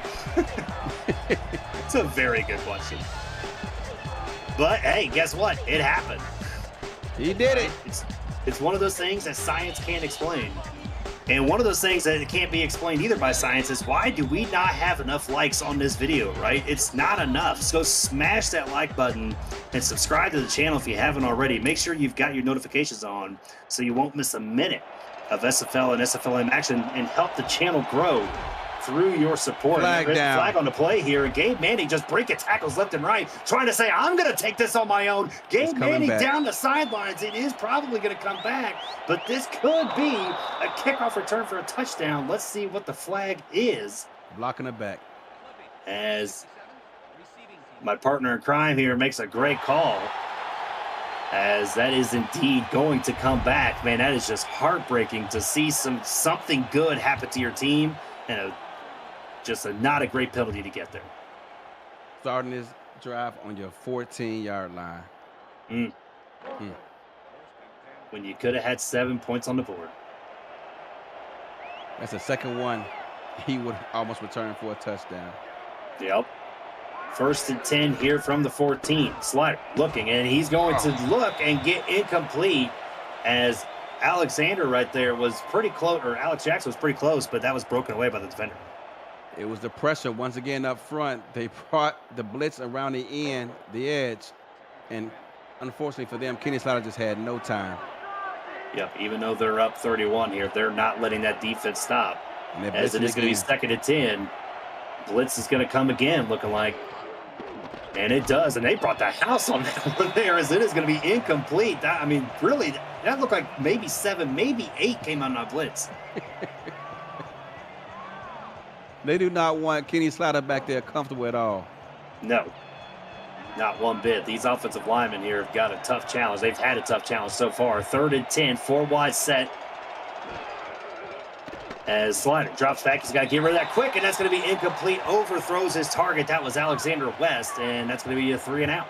It's a very good question. But hey, guess what? It happened. He did it. It's one of those things that science can't explain. And one of those things that can't be explained either by science is, why do we not have enough likes on this video, right? It's not enough. So smash that like button and subscribe to the channel if you haven't already. Make sure you've got your notifications on so you won't miss a minute of SFL and SFLM action, and help the channel grow through your support. Flag down. Flag on the play here. And Gabe Manning just breaking tackles left and right, trying to say, I'm going to take this on my own. Gabe Manning back down the sidelines. It is probably going to come back, but this could be a kickoff return for a touchdown. Let's see what the flag is. Blocking the back. As my partner in crime here makes a great call. As that is indeed going to come back. Man, that is just heartbreaking to see something good happen to your team, and not a great penalty to get there. Starting this drive on your 14-yard line. When you could have had 7 points on the board. That's the second one he would almost return for a touchdown. Yep. 1st and 10 here from the 14. Slider looking, and he's going to look and get incomplete, as Alexander right there was pretty close, or Alex Jackson was pretty close, but that was broken away by the defender. It was the pressure once again up front. They brought the blitz around the end, the edge, and unfortunately for them, Kenny Slider just had no time. Yep, even though they're up 31 here, they're not letting that defense stop. As it is going to be 2nd and 10. Blitz is going to come again, looking like. And it does, and they brought the house on that one there, as it is going to be incomplete. Really, that looked like maybe 7, maybe 8 came on that blitz. They do not want Kenny Slider back there comfortable at all. No, not one bit. These offensive linemen here have got a tough challenge. They've had a tough challenge so far. 3rd and 10, 4 wide set. As Slider drops back, he's got to get rid of that quick, and that's going to be incomplete. Overthrows his target. That was Alexander West, and that's going to be a 3 and out.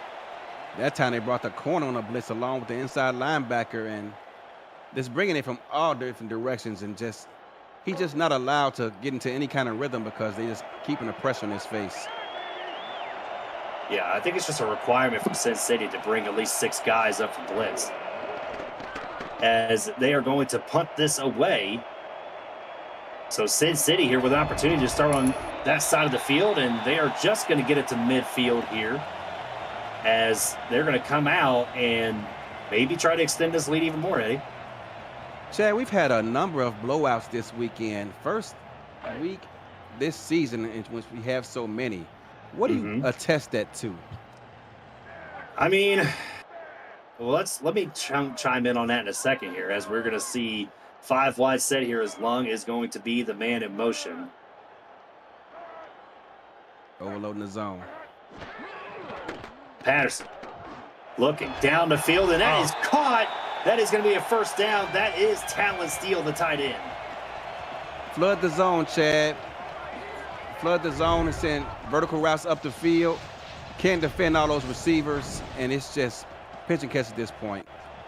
That time they brought the corner on a blitz along with the inside linebacker, and just bringing it from all different directions, and he's just not allowed to get into any kind of rhythm because they just keeping the pressure on his face. Yeah, I think it's just a requirement from Sin City to bring at least 6 guys up from blitz. As they are going to punt this away. So Sin City here with an opportunity to start on that side of the field, and they are just going to get it to midfield here, as they're going to come out and maybe try to extend this lead even more, Eddie. Chad, we've had a number of blowouts this weekend. First week this season in which we have so many. What do you attest that to? Let me chime in on that in a second here, as we're going to see 5 wide set here, as Lung is going to be the man in motion. Overloading the zone. Patterson looking down the field, and that is caught. That is going to be a 1st down. That is Talon Steele, the tight end. Flood the zone, Chad. Flood the zone and send vertical routes up the field. Can't defend all those receivers, and it's just pitch and catch at this point.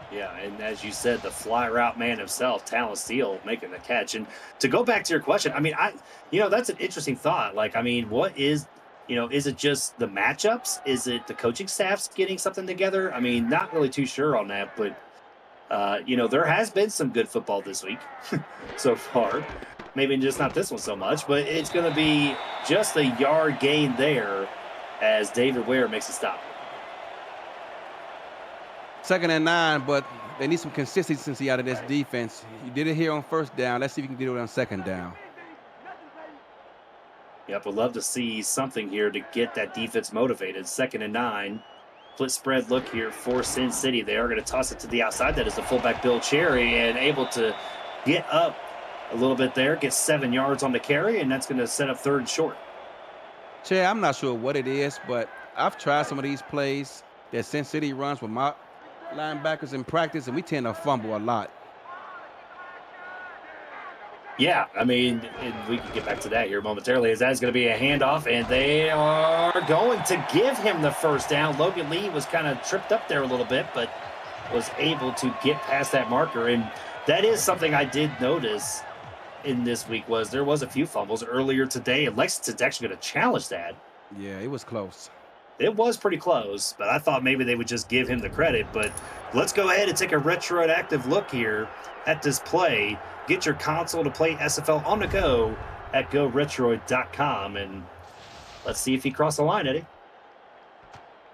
Yeah, and as you said, the fly route man himself, Talon Steele, making the catch. And to go back to your question, that's an interesting thought. What is, is it just the matchups? Is it the coaching staffs getting something together? Not really too sure on that, but, there has been some good football this week so far. Maybe just not this one so much, but it's going to be just a yard gain there as David Ware makes a stop. 2nd and 9, but they need some consistency out of this defense. You did it here on 1st down. Let's see if you can do it on 2nd down. Yep, would love to see something here to get that defense motivated. 2nd and 9. Split spread look here for Sin City. They are going to toss it to the outside. That is the fullback Bill Cherry, and able to get up a little bit there, get 7 yards on the carry, and that's going to set up 3rd and short. Chad, I'm not sure what it is, but I've tried some of these plays that Sin City runs with my linebackers in practice, and we tend to fumble a lot. Yeah, and we can get back to that here momentarily, as that's going to be a handoff, and they are going to give him the 1st down. Logan Lee was kind of tripped up there a little bit, but was able to get past that marker. And that is something I did notice in this week, was there was a few fumbles earlier today, and Lexington's actually going to challenge that. Yeah, it was close. It was pretty close, but I thought maybe they would just give him the credit. But let's go ahead and take a retroactive look here at this play. Get your console to play SFL on the go at GoRetroid.com, and let's see if he crossed the line, Eddie.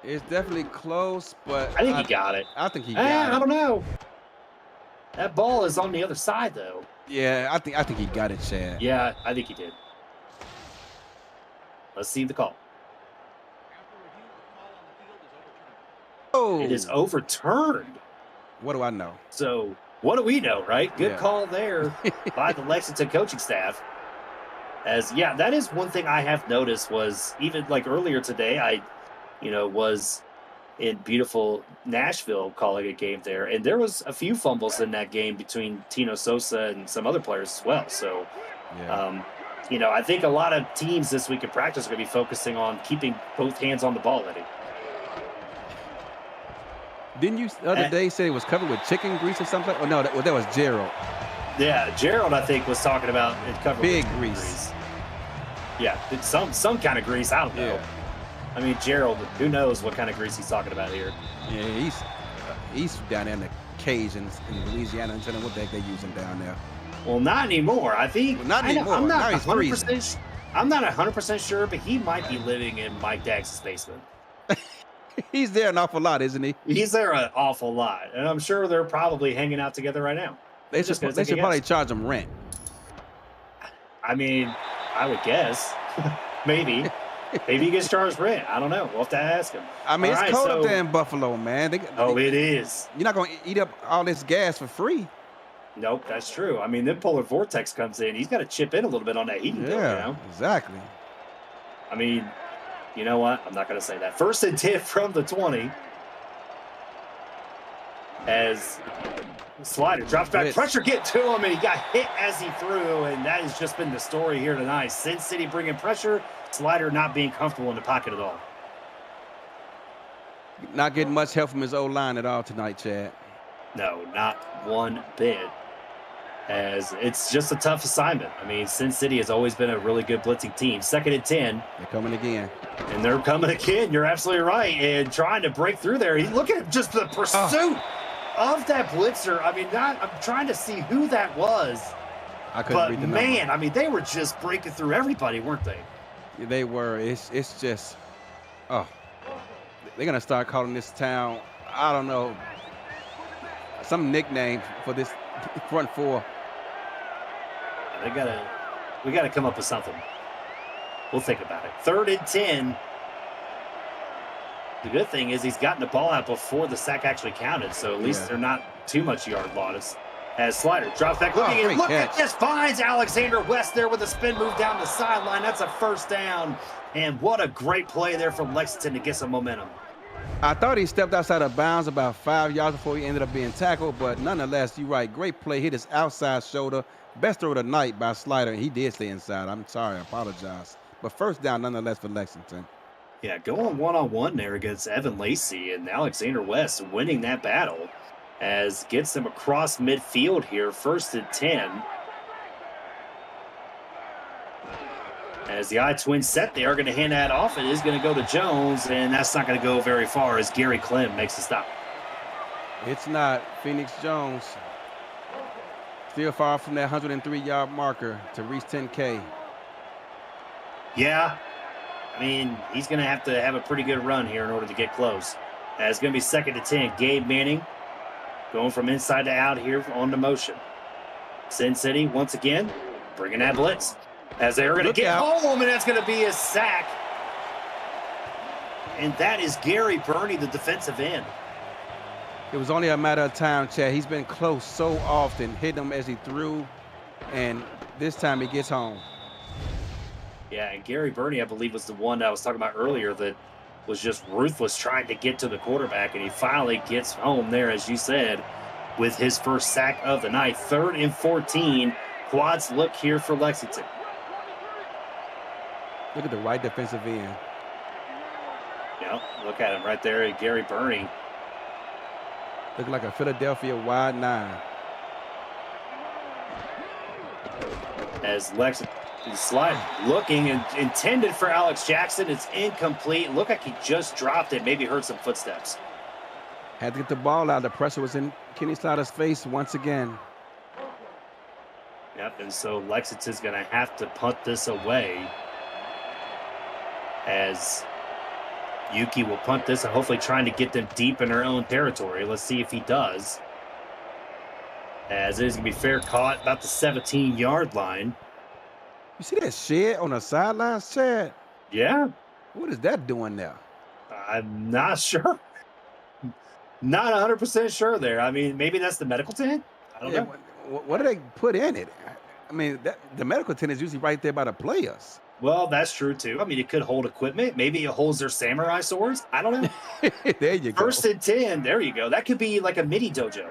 It's definitely close, but I think he got it. I think he got it. I don't know. That ball is on the other side, though. Yeah, I think he got it, Chad. Yeah, I think he did. Let's see the call. Oh, It is overturned. what do I know? So what do we know, right? Good Yeah. call there by the Lexington coaching staff. Yeah, that is one thing I have noticed was even like earlier today, I was in beautiful Nashville calling a game there, and there was a few fumbles in that game between Tino Sosa and some other players as well. So, Yeah. I think a lot of teams this week in practice are going to be focusing on keeping both hands on the ball, Eddie. Didn't you the other day say it was covered with chicken grease or something? Oh no, that was Gerald. Yeah, Gerald, I think, was talking about it covered Big with grease. Yeah, it's some kind of grease. I don't know. Yeah. I mean, Gerald, who knows what kind of grease he's talking about here? Yeah, he's down there in the Cajuns in Louisiana and telling what the heck they're using down there. Well, not anymore. I think Well, not anymore. I'm Now not he's 100%. I'm not 100% sure, but he might be living in Mike Dax's basement. He's there an awful lot, isn't he? He's there an awful lot, and I'm sure they're probably hanging out together right now. They Just should gonna take a probably guess. charge him rent. I mean, I would guess. Maybe he gets charged rent. I don't know. We'll have to ask him. I mean, All it's right, cold so- up there in Buffalo, man. It is. You're not gonna eat up all this gas for free. Nope, that's true. I mean, then polar vortex comes in. He's got to chip in a little bit on that heating bill, Yeah, exactly. I mean, you know what? I'm not going to say that. 1st and 10 from the 20. As Slider drops back. Blitz. Pressure get to him, and he got hit as he threw, and that has just been the story here tonight. Sin City bringing pressure, Slider not being comfortable in the pocket at all. Not getting much help from his O-line at all tonight, Chad. No, not one bit. As it's just a tough assignment. I mean, Sin City has always been a really good blitzing team. 2nd and 10. They're coming again. And they're coming again. You're absolutely right. And trying to break through there. Look at just the pursuit of that blitzer. I mean, I'm trying to see who that was. I couldn't read But the man, number. I mean, they were just breaking through everybody, weren't they? They were. It's just, they're gonna start calling this town, I don't know, some nickname for this front four. We gotta come up with something. We'll think about it. 3rd and 10. The good thing is he's gotten the ball out before the sack actually counted, so at least they're not too much yard loss. As Slider drops back, looking and great look catch. at this, finds Alexander West there with a spin move down the sideline. That's a 1st down. And what a great play there from Lexington to get some momentum. I thought he stepped outside of bounds about 5 yards before he ended up being tackled, but nonetheless, you're right. Great play. Hit his outside shoulder. Best throw of the night by Slider, and he did stay inside. I'm sorry. I apologize. But 1st down nonetheless for Lexington. Yeah, going one-on-one there against Evan Lacey, and Alexander West winning that battle as gets them across midfield here, 1st and 10. As the I-Twins set, they are going to hand that off. It is going to go to Jones, and that's not going to go very far as Gary Clem makes the stop. It's not. Phoenix Jones still far from that 103-yard marker to reach 10K. Yeah, I mean, he's going to have a pretty good run here in order to get close. It's going to be 2nd and 10. Gabe Manning going from inside to out here on the motion. Sin City, once again, bringing that blitz. As they're going to get home, and that's going to be a sack. And that is Gary Burney, the defensive end. It was only a matter of time, Chad. He's been close so often, hitting him as he threw, and this time he gets home. Yeah, and Gary Burney, I believe, was the one that I was talking about earlier that was just ruthless trying to get to the quarterback, and he finally gets home there, as you said, with his 1st sack of the night. 3rd and 14. Quads look here for Lexington. Look at the right defensive end. Yeah, look at him right there, Gary Burney. Looking like a Philadelphia wide 9. As Lexington slide looking and intended for Alex Jackson. It's incomplete. Looked like he just dropped it. Maybe heard some footsteps. Had to get the ball out. The pressure was in Kenny Slider's face once again. Yep, and so Lexington's going to have to punt this away as Yuki will punt this and hopefully trying to get them deep in their own territory. Let's see if he does. As it is going to be fair caught about the 17-yard line. You see that shed on the sidelines, Chad? Yeah, What is that doing there? I'm not sure. Not 100% sure there. I mean, maybe that's the medical tent. I don't Yeah, know. what do they put in it? I mean, the medical tent is usually right there by the players. Well, that's true too. I mean, it could hold equipment. Maybe it holds their samurai swords. I don't know. There you go. 1st and 10. There you go. That could be like a mini dojo.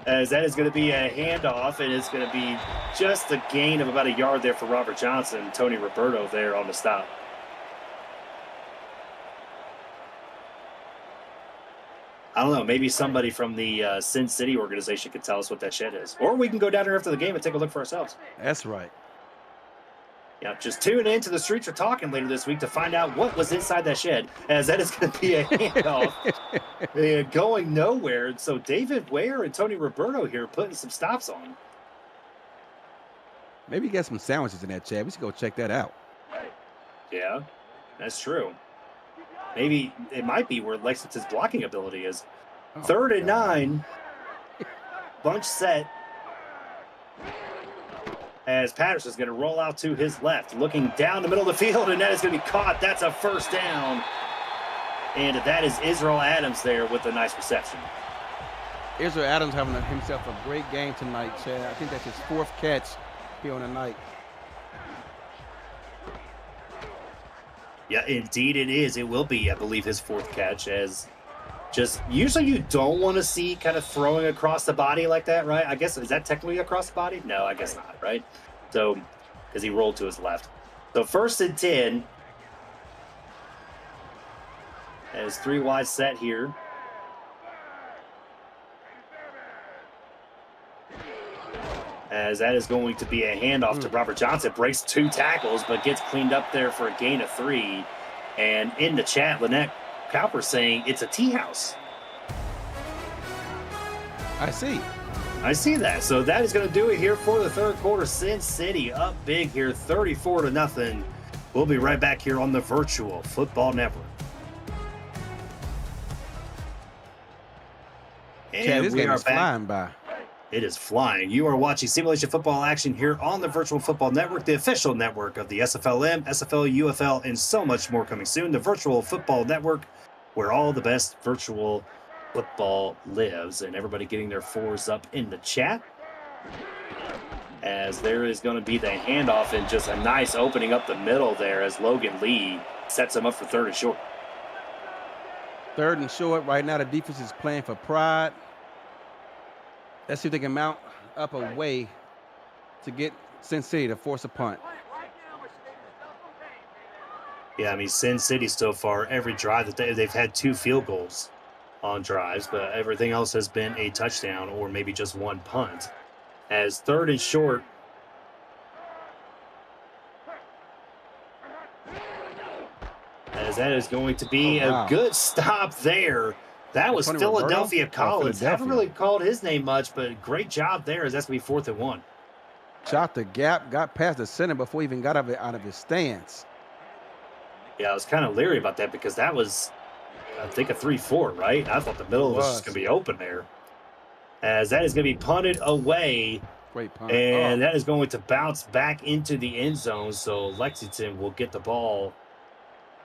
As that is going to be a handoff, and it's going to be just a gain of about a yard there for Robert Johnson. Tony Roberto there on the stop. I don't know. Maybe somebody from the Sin City organization could tell us what that shed is. Or we can go down there after the game and take a look for ourselves. That's right. Yeah, just tune in to the Streets Are Talking later this week to find out what was inside that shed, as that is going to be a handoff going nowhere. So David Ware and Tony Roberto here putting some stops on. Maybe get some sandwiches in that, Chad. We should go check that out. Yeah, that's true. Maybe it might be where Lexington's blocking ability is. Oh, 3rd and God. 9. Bunch set. As Patterson's going to roll out to his left, looking down the middle of the field, and that is going to be caught. That's a 1st down. And that is Israel Adams there with a nice reception. Israel Adams having himself a great game tonight, Chad. I think that's his 4th catch here on the night. Yeah, indeed it is. It will be, I believe, his 4th catch, as just usually you don't want to see kind of throwing across the body like that, right? I guess, is that technically across the body? No, I guess not, right? So, because he rolled to his left. So 1st and 10. As 3 wide set here. As that is going to be a handoff to Robert Johnson. Breaks 2 tackles, but gets cleaned up there for a gain of 3. And in the chat, Lynette Cowper saying it's a tea house. I see. I see that. So that is going to do it here for the 3rd quarter. Sin City up big here, 34-0. We'll be right back here on the Virtual Football Network. Chad, this game is flying by. It is flying. You are watching Simulation Football action here on the Virtual Football Network, the official network of the SFLM, SFL, UFL, and so much more coming soon. The Virtual Football Network, where all the best virtual football lives. And everybody getting their 4s up in the chat. As there is going to be the handoff and just a nice opening up the middle there as Logan Lee sets him up for 3rd and short. 3rd and short. Right now, the defense is playing for pride. Let's see if they can mount up a way to get Sin City to force a punt. Yeah, I mean, Sin City so far, every drive that they've had 2 field goals on drives, but everything else has been a touchdown or maybe just 1 punt. As 3rd and short. As that is going to be a good stop there. That was Tony Philadelphia Roberto? Collins. Philadelphia. Haven't really called his name much, but great job there as that's going to be 4th and 1. Shot the gap, got past the center before he even got out of his stance. Yeah, I was kind of leery about that because that was, I think, a 3-4, right? I thought the middle was just going to be open there. As that is going to be punted away. Great punt. And that is going to bounce back into the end zone. So Lexington will get the ball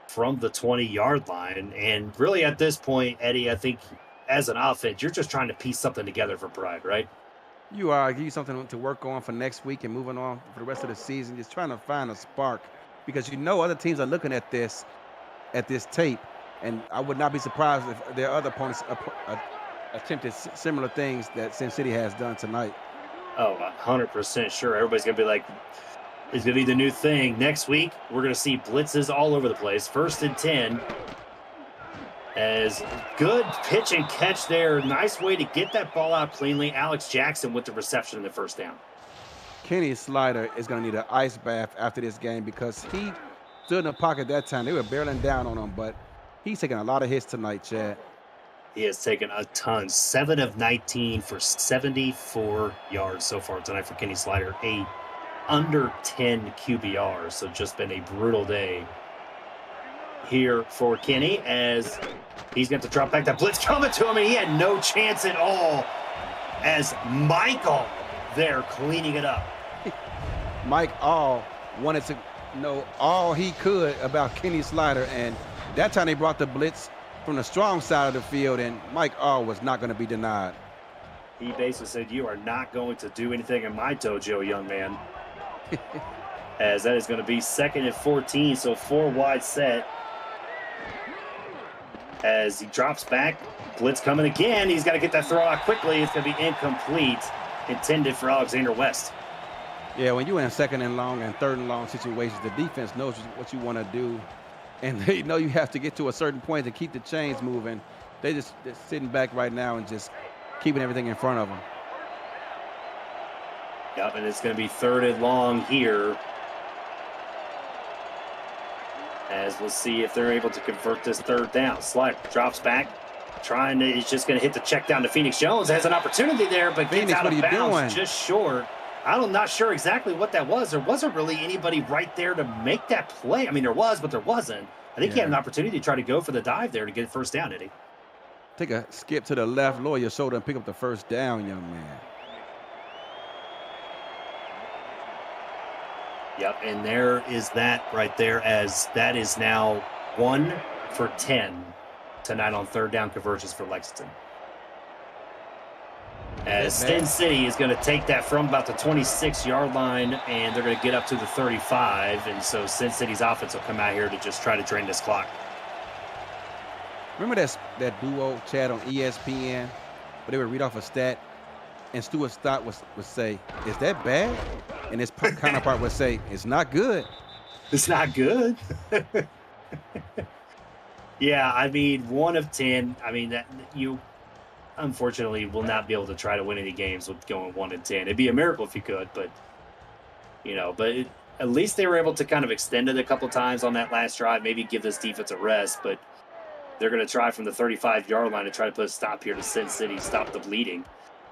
from the 20-yard line. And really at this point, Eddie, I think as an offense, you're just trying to piece something together for Pride, right? You are. Give you something to work on for next week and moving on for the rest of the season. Just trying to find a spark because you know other teams are looking at this tape. And I would not be surprised if their other opponents attempted similar things that Sin City has done tonight. Oh, 100% sure. Everybody's going to be like, it's going to be the new thing. Next week, we're going to see blitzes all over the place. 1st and 10. As good pitch and catch there. Nice way to get that ball out cleanly. Alex Jackson with the reception in the 1st down. Kenny Slider is going to need an ice bath after this game because he stood in the pocket that time. They were barreling down on him, but he's taking a lot of hits tonight, Chad. He has taken a ton. 7 of 19 for 74 yards so far tonight for Kenny Slider. A under 10 QBR, so just been a brutal day here for Kenny as he's going to drop back that blitz coming to him, and he had no chance at all as Michael there cleaning it up. Mike All wanted to know all he could about Kenny Slider, and that time they brought the blitz from the strong side of the field, and Mike R was not going to be denied. He basically said, "You are not going to do anything in my dojo, young man." As that is going to be 2nd and 14, so 4 wide set. As he drops back, blitz coming again. He's got to get that throw out quickly. It's going to be incomplete, intended for Alexander West. Yeah, when you're in 2nd and long and 3rd and long situations, the defense knows what you want to do, and they know you have to get to a certain point to keep the chains moving. They're sitting back right now and just keeping everything in front of them. Yep, and it's going to be 3rd and long here. As we'll see if they're able to convert this 3rd down. Slider drops back, he's just going to hit the check down to Phoenix Jones. Has an opportunity there, but gets out of bounds just short. I'm not sure exactly what that was. There wasn't really anybody right there to make that play. I mean, there was, but there wasn't. I think he had an opportunity to try to go for the dive there to get 1st down, did he? Take a skip to the left, lower your shoulder, and pick up the 1st down, young man. Yep, and there is that right there, as that is now 1 for 10 tonight on 3rd down conversions for Lexington. As Sin City is going to take that from about the 26-yard line, and they're going to get up to the 35, and so Sin City's offense will come out here to just try to drain this clock. Remember that duo, Chad, on ESPN, where they would read off a stat, and Stuart Stott would say, "Is that bad?" And his counterpart would say, "It's not good." It's not good. Yeah, I mean, 1 of 10. I mean, that you unfortunately will not be able to try to win any games with going 1 and 10. It'd be a miracle if you could, but at least they were able to kind of extend it a couple times on that last drive, maybe give this defense a rest, but they're going to try from the 35-yard line to try to put a stop here to Sin City, stop the bleeding,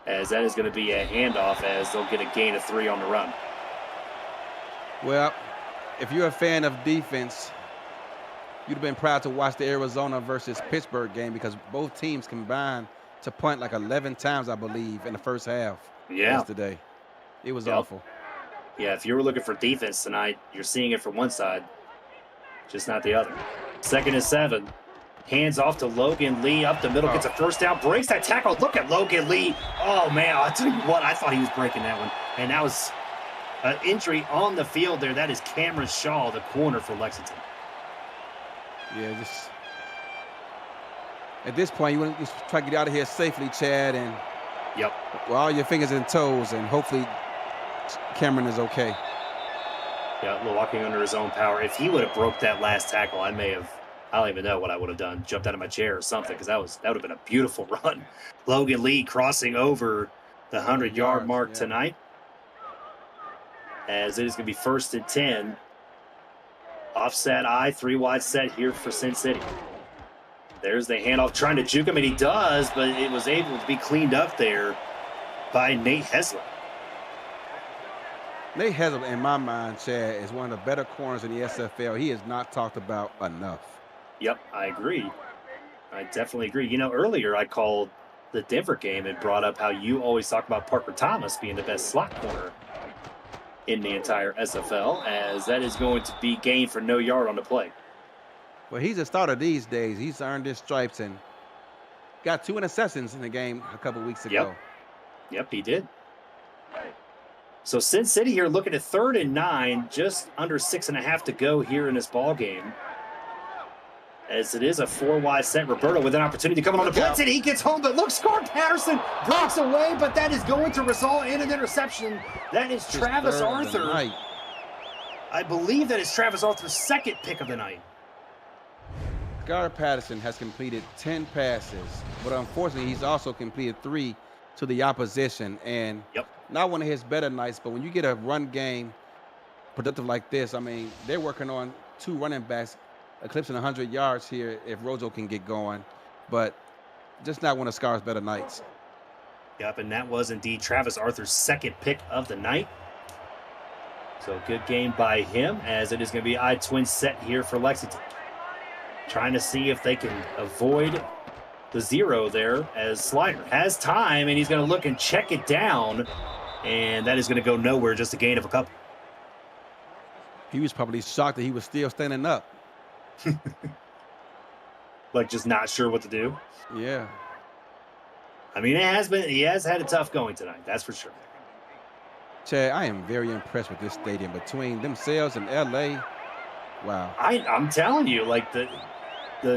as that is going to be a handoff as they'll get a gain of 3 on the run. Well, if you're a fan of defense, you'd have been proud to watch the Arizona versus Pittsburgh game, because both teams combined to punt like 11 times, I believe, in the 1st half yesterday. It was awful. Yeah, if you were looking for defense tonight, you're seeing it from one side, just not the other. 2nd and 7. Hands off to Logan Lee up the middle, gets a 1st down, breaks that tackle. Look at Logan Lee. Oh, man, I'll tell you what, I thought he was breaking that one. And that was an injury on the field there. That is Cameron Shaw, the corner for Lexington. Yeah, just at this point, you want to try to get out of here safely, Chad, and with all your fingers and toes, and hopefully Cameron is okay. Yeah, walking under his own power. If he would have broke that last tackle, I don't even know what I would have done. Jumped out of my chair or something, because that would have been a beautiful run. Logan Lee crossing over the 100-yard mark tonight, as it is going to be 1st and 10. Offset I, 3 wide set here for Sin City. There's the handoff, trying to juke him, and he does, but it was able to be cleaned up there by Nate Hesler. Nate Hesler, in my mind, Chad, is one of the better corners in the SFL. He is not talked about enough. Yep, I agree. I definitely agree. Earlier I called the Denver game and brought up how you always talk about Parker Thomas being the best slot corner in the entire SFL, as that is going to be gained for no yard on the play. Well, he's a starter these days. He's earned his stripes and got 2 interceptions in the game a couple weeks ago. Yep, he did. So Sin City here looking at 3rd and 9, just under 6.5 to go here in this ball game. As it is a 4 wide set. Roberto with an opportunity coming on the blitz, and he gets home, but look, Scar Patterson breaks away, but that is going to result in an interception. That is Travis Arthur. I believe that is Travis Arthur's 2nd pick of the night. Scar Patterson has completed 10 passes, but unfortunately he's also completed 3 to the opposition, and not one of his better nights. But when you get a run game productive like this, I mean, they're working on 2 running backs eclipsing 100 yards here if Rojo can get going, but just not one of Scar's better nights. Yep, and that was indeed Travis Arthur's 2nd pick of the night. So good game by him, as it is going to be I-twin set here for Lexington. Trying to see if they can avoid the 0 there, as Slider has time, and he's going to look and check it down, and that is going to go nowhere, just a gain of a couple. He was probably shocked that he was still standing up. Like just not sure what to do. Yeah. I mean, he has had a tough going tonight. That's for sure. Chad, I am very impressed with this stadium. Between themselves and LA, wow. I'm telling you, like the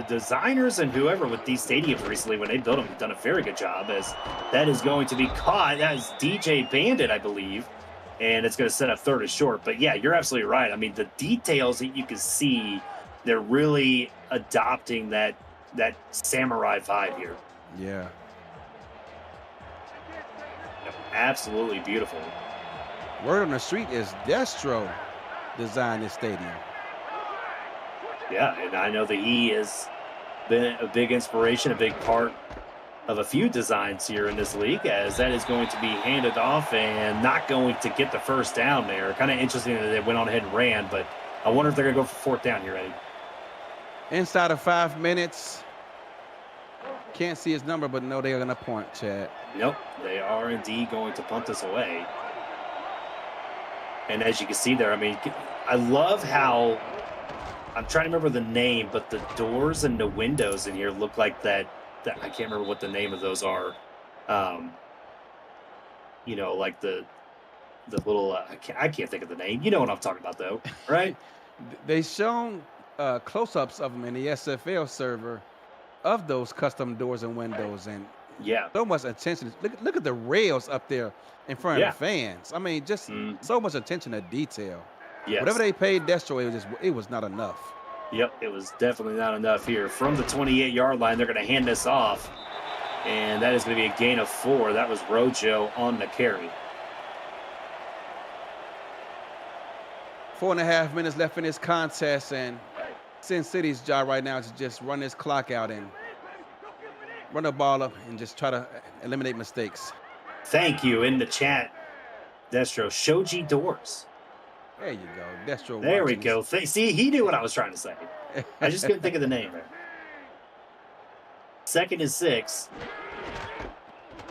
designers and whoever with these stadiums recently, when they built them, have done a very good job, as that is going to be caught. That is DJ Bandit, I believe, and it's going to set up third and short. But yeah, you're absolutely right. I mean, the details that you can see, they're really adopting that samurai vibe here. Yeah. Absolutely beautiful. Word on the street is Destro designed this stadium. Yeah, and I know that he has been a big inspiration, a big part of a few designs here in this league, as that is going to be handed off and not going to get the first down there. Kind of interesting that they went on ahead and ran, but I wonder if they're going to go for fourth down here, Eddie. Inside of 5 minutes. Can't see his number, but no, they are going to punt, Chad. Nope, they are indeed going to punt this away. And as you can see there, I mean, I love how, I'm trying to remember the name, but the doors and the windows in here look like that I can't remember what the name of those are. You know, like the little, I can't think of the name. You know what I'm talking about, though, right? They shown close-ups of them in the SFL server of those custom doors and windows, and yeah, so much attention. Look at the rails up there in front of the fans. I mean, just so much attention to detail. Yes. Whatever they paid Destro, it was not enough. Yep, it was definitely not enough here. From the 28-yard line, they're going to hand this off, and that is going to be a gain of 4. That was Rojo on the carry. 4.5 minutes left in this contest, and Sin City's job right now is to just run this clock out and run the ball up and just try to eliminate mistakes. Thank you in the chat, Destro. Shoji Doors. There you go, Destro. There we go. See, he knew what I was trying to say. I just couldn't think of the name there. 2nd and 6,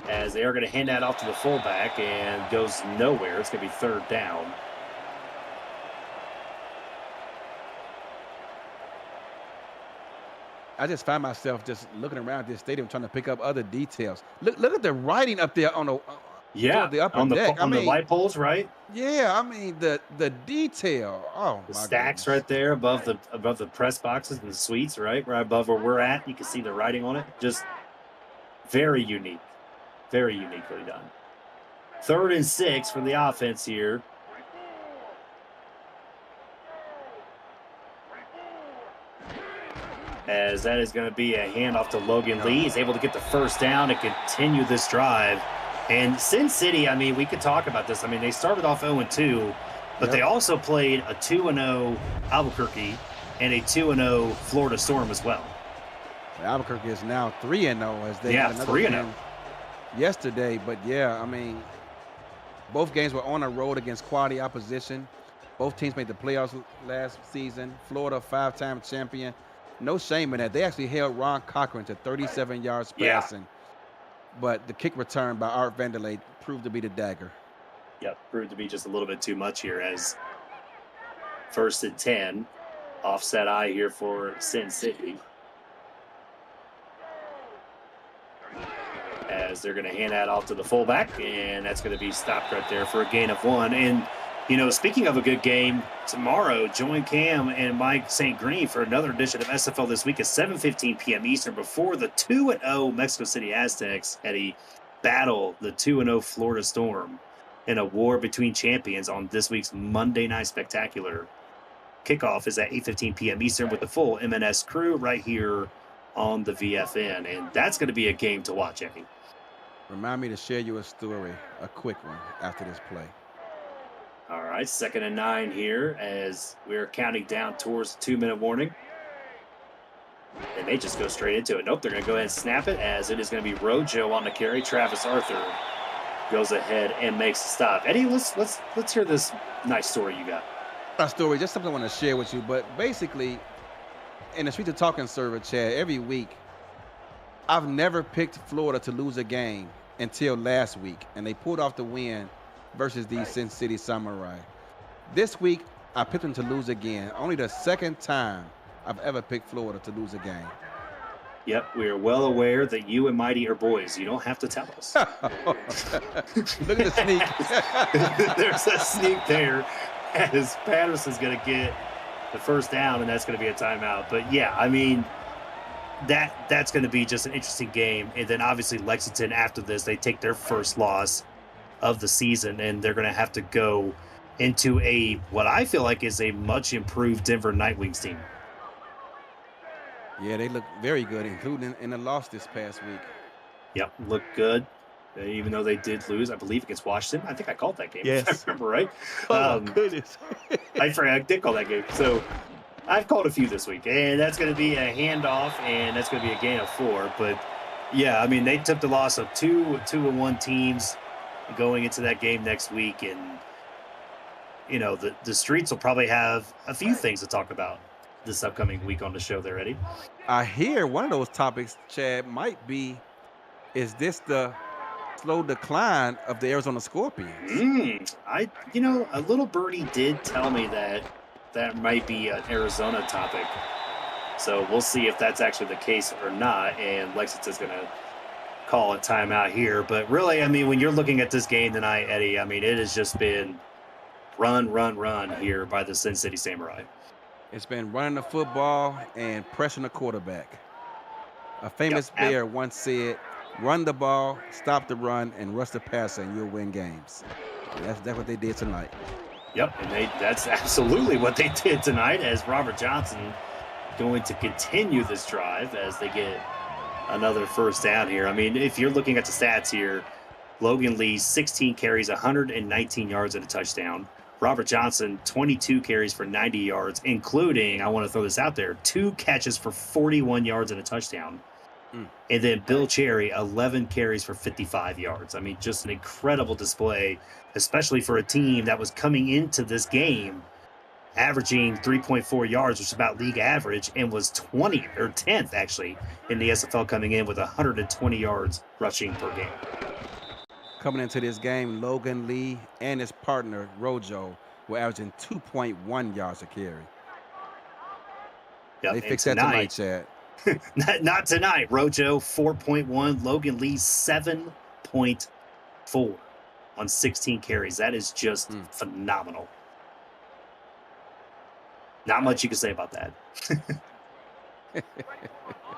as they are going to hand that off to the fullback and goes nowhere. It's going to be third down. I just find myself just looking around this stadium trying to pick up other details. Look at the writing up there on the the upper deck. On the light poles, right? Yeah, I mean the detail. Oh, the my stacks goodness. right there above the press boxes and the suites, right above where we're at. You can see the writing on it. Just very unique, very uniquely done. 3rd and 6 for the offense here. As that is going to be a handoff to Logan Lee. He's able to get the first down and continue this drive. And Sin City, I mean, we could talk about this. I mean, they started off 0-2, but they also played a 2-0 Albuquerque and a 2-0 Florida Storm as well. Albuquerque is now 3-0 as they had another 3-0 game yesterday. But yeah, I mean, both games were on the road against quality opposition. Both teams made the playoffs last season. Florida, 5-time champion. No shame in that. They actually held Ron Cochran to 37 yards passing. But the kick return by Art Vanderlei proved to be the dagger. Yep, proved to be just a little bit too much here, as 1st and 10. Offset eye here for Sin City. As they're going to hand that off to the fullback, and that's going to be stopped right there for a gain of 1. And, you know, speaking of a good game, tomorrow, join Cam and Mike St. Green for another edition of SFL This Week at 7:15 p.m. Eastern before the 2-0 Mexico City Aztecs, Eddie, battle the 2-0 Florida Storm in a war between champions on this week's Monday Night Spectacular. Kickoff is at 8:15 p.m. Eastern with the full MNS crew right here on the VFN, and that's going to be a game to watch, Eddie. Remind me to share you a story, a quick one, after this play. All right, 2nd and 9 here as we're counting down towards the 2-minute warning. They may just go straight into it. Nope, they're going to go ahead and snap it, as it is going to be Rojo on the carry. Travis Arthur goes ahead and makes a stop. Eddie, let's hear this nice story you got. A story, just something I want to share with you. But basically, in the Streets of Talking server, Chad, every week, I've never picked Florida to lose a game until last week, and they pulled off the win versus the Sin City Samurai. This week, I picked them to lose again. Only the second time I've ever picked Florida to lose a game. Yep, we are well aware that you and Mighty are boys. You don't have to tell us. Look at the sneak. There's a sneak there as Patterson's going to get the first down, and that's going to be a timeout. But, yeah, I mean, that's going to be just an interesting game. And then, obviously, Lexington, after this, they take their first loss of the season, and they're going to have to go into what I feel like is a much improved Denver Nightwings team. Yeah, they look very good, including in the loss this past week. Yep, look good. Even though they did lose, I believe, against Washington. I think I called that game. Yes. If I remember right. Oh, my goodness. I did call that game. So I've called a few this week. And that's going to be a handoff, and that's going to be a gain of 4. But, yeah, I mean, they took the loss of 2-1 teams going into that game next week. And, you know, the streets will probably have a few things to talk about this upcoming week on the show there, Eddie. I hear one of those topics, Chad, might be, is this the slow decline of the Arizona Scorpions? A little birdie did tell me that might be an Arizona topic. So we'll see if that's actually the case or not. And Lexington's going to call a timeout here. But really, I mean, when you're looking at this game tonight, Eddie, I mean, it has just been run here by the Sin City Samurai. It's been running the football and pressing the quarterback. A famous player once said, run the ball, stop the run, and rush the passer, and you'll win games. That's what they did tonight. Yep, and that's absolutely what they did tonight, as Robert Johnson going to continue this drive as they get another first down here. I mean, if you're looking at the stats here, Logan Lee, 16 carries, 119 yards and a touchdown. Robert Johnson, 22 carries for 90 yards, including, I want to throw this out there, 2 catches for 41 yards and a touchdown. And then Bill Cherry, 11 carries for 55 yards. I mean, just an incredible display, especially for a team that was coming into this game averaging 3.4 yards, which is about league average, and was 20th or 10th, actually, in the SFL, coming in with 120 yards rushing per game. Coming into this game, Logan Lee and his partner, Rojo, were averaging 2.1 yards a carry. Yep, they fixed that tonight, Chad. not tonight. Rojo, 4.1. Logan Lee, 7.4 on 16 carries. That is just phenomenal. Not much you can say about that.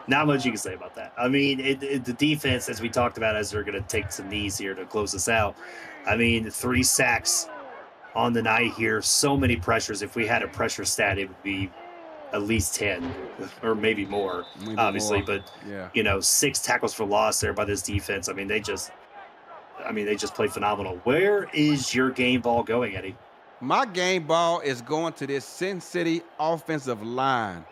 Not much you can say about that. I mean, the defense, as we talked about, as they're going to take some knees here to close this out. I mean, 3 sacks on the night here. So many pressures. If we had a pressure stat, it would be at least 10 or maybe more, obviously. But, yeah. 6 tackles for loss there by this defense. I mean, they just play phenomenal. Where is your game ball going, Eddie? My game ball is going to this Sin City offensive line.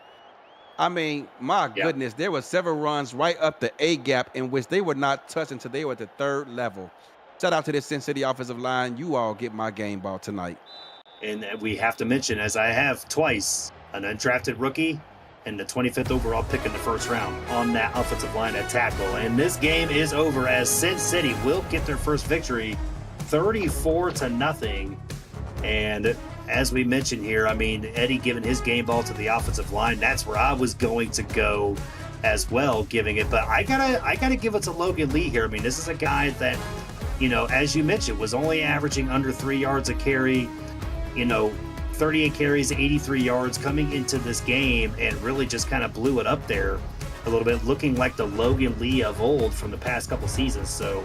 I mean, my goodness, there were several runs right up the A gap in which they were not touched until they were at the 3rd level. Shout out to this Sin City offensive line. You all get my game ball tonight. And we have to mention, as I have twice, an undrafted rookie and the 25th overall pick in the first round on that offensive line at tackle. And this game is over as Sin City will get their first victory, 34-0. And as we mentioned here, I mean, Eddie giving his game ball to the offensive line. That's where I was going to go as well, giving it. But I gotta give it to Logan Lee here. I mean, this is a guy that, as you mentioned, was only averaging under 3 yards a carry. 38 carries, 83 yards coming into this game, and really just kind of blew it up there a little bit, looking like the Logan Lee of old from the past couple seasons. So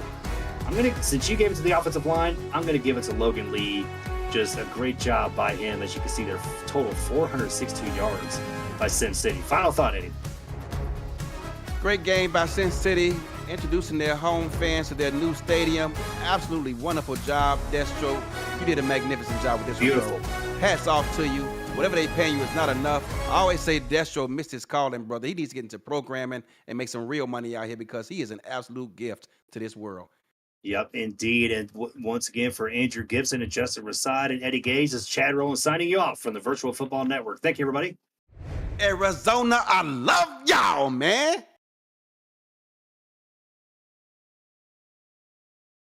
since you gave it to the offensive line, I'm gonna give it to Logan Lee. Just a great job by him. As you can see, their total 462 yards by Sin City. Final thought, Eddie. Great game by Sin City, introducing their home fans to their new stadium. Absolutely wonderful job, Destro. You did a magnificent job with this. Beautiful. Hats off to you. Whatever they paying you is not enough. I always say Destro missed his calling, brother. He needs to get into programming and make some real money out here because he is an absolute gift to this world. Yep, indeed. And once again, for Andrew Gibson and Justin Rasad and Eddie Gage, this is Chad Rowland signing you off from the Virtual Football Network. Thank you, everybody. Arizona, I love y'all, man.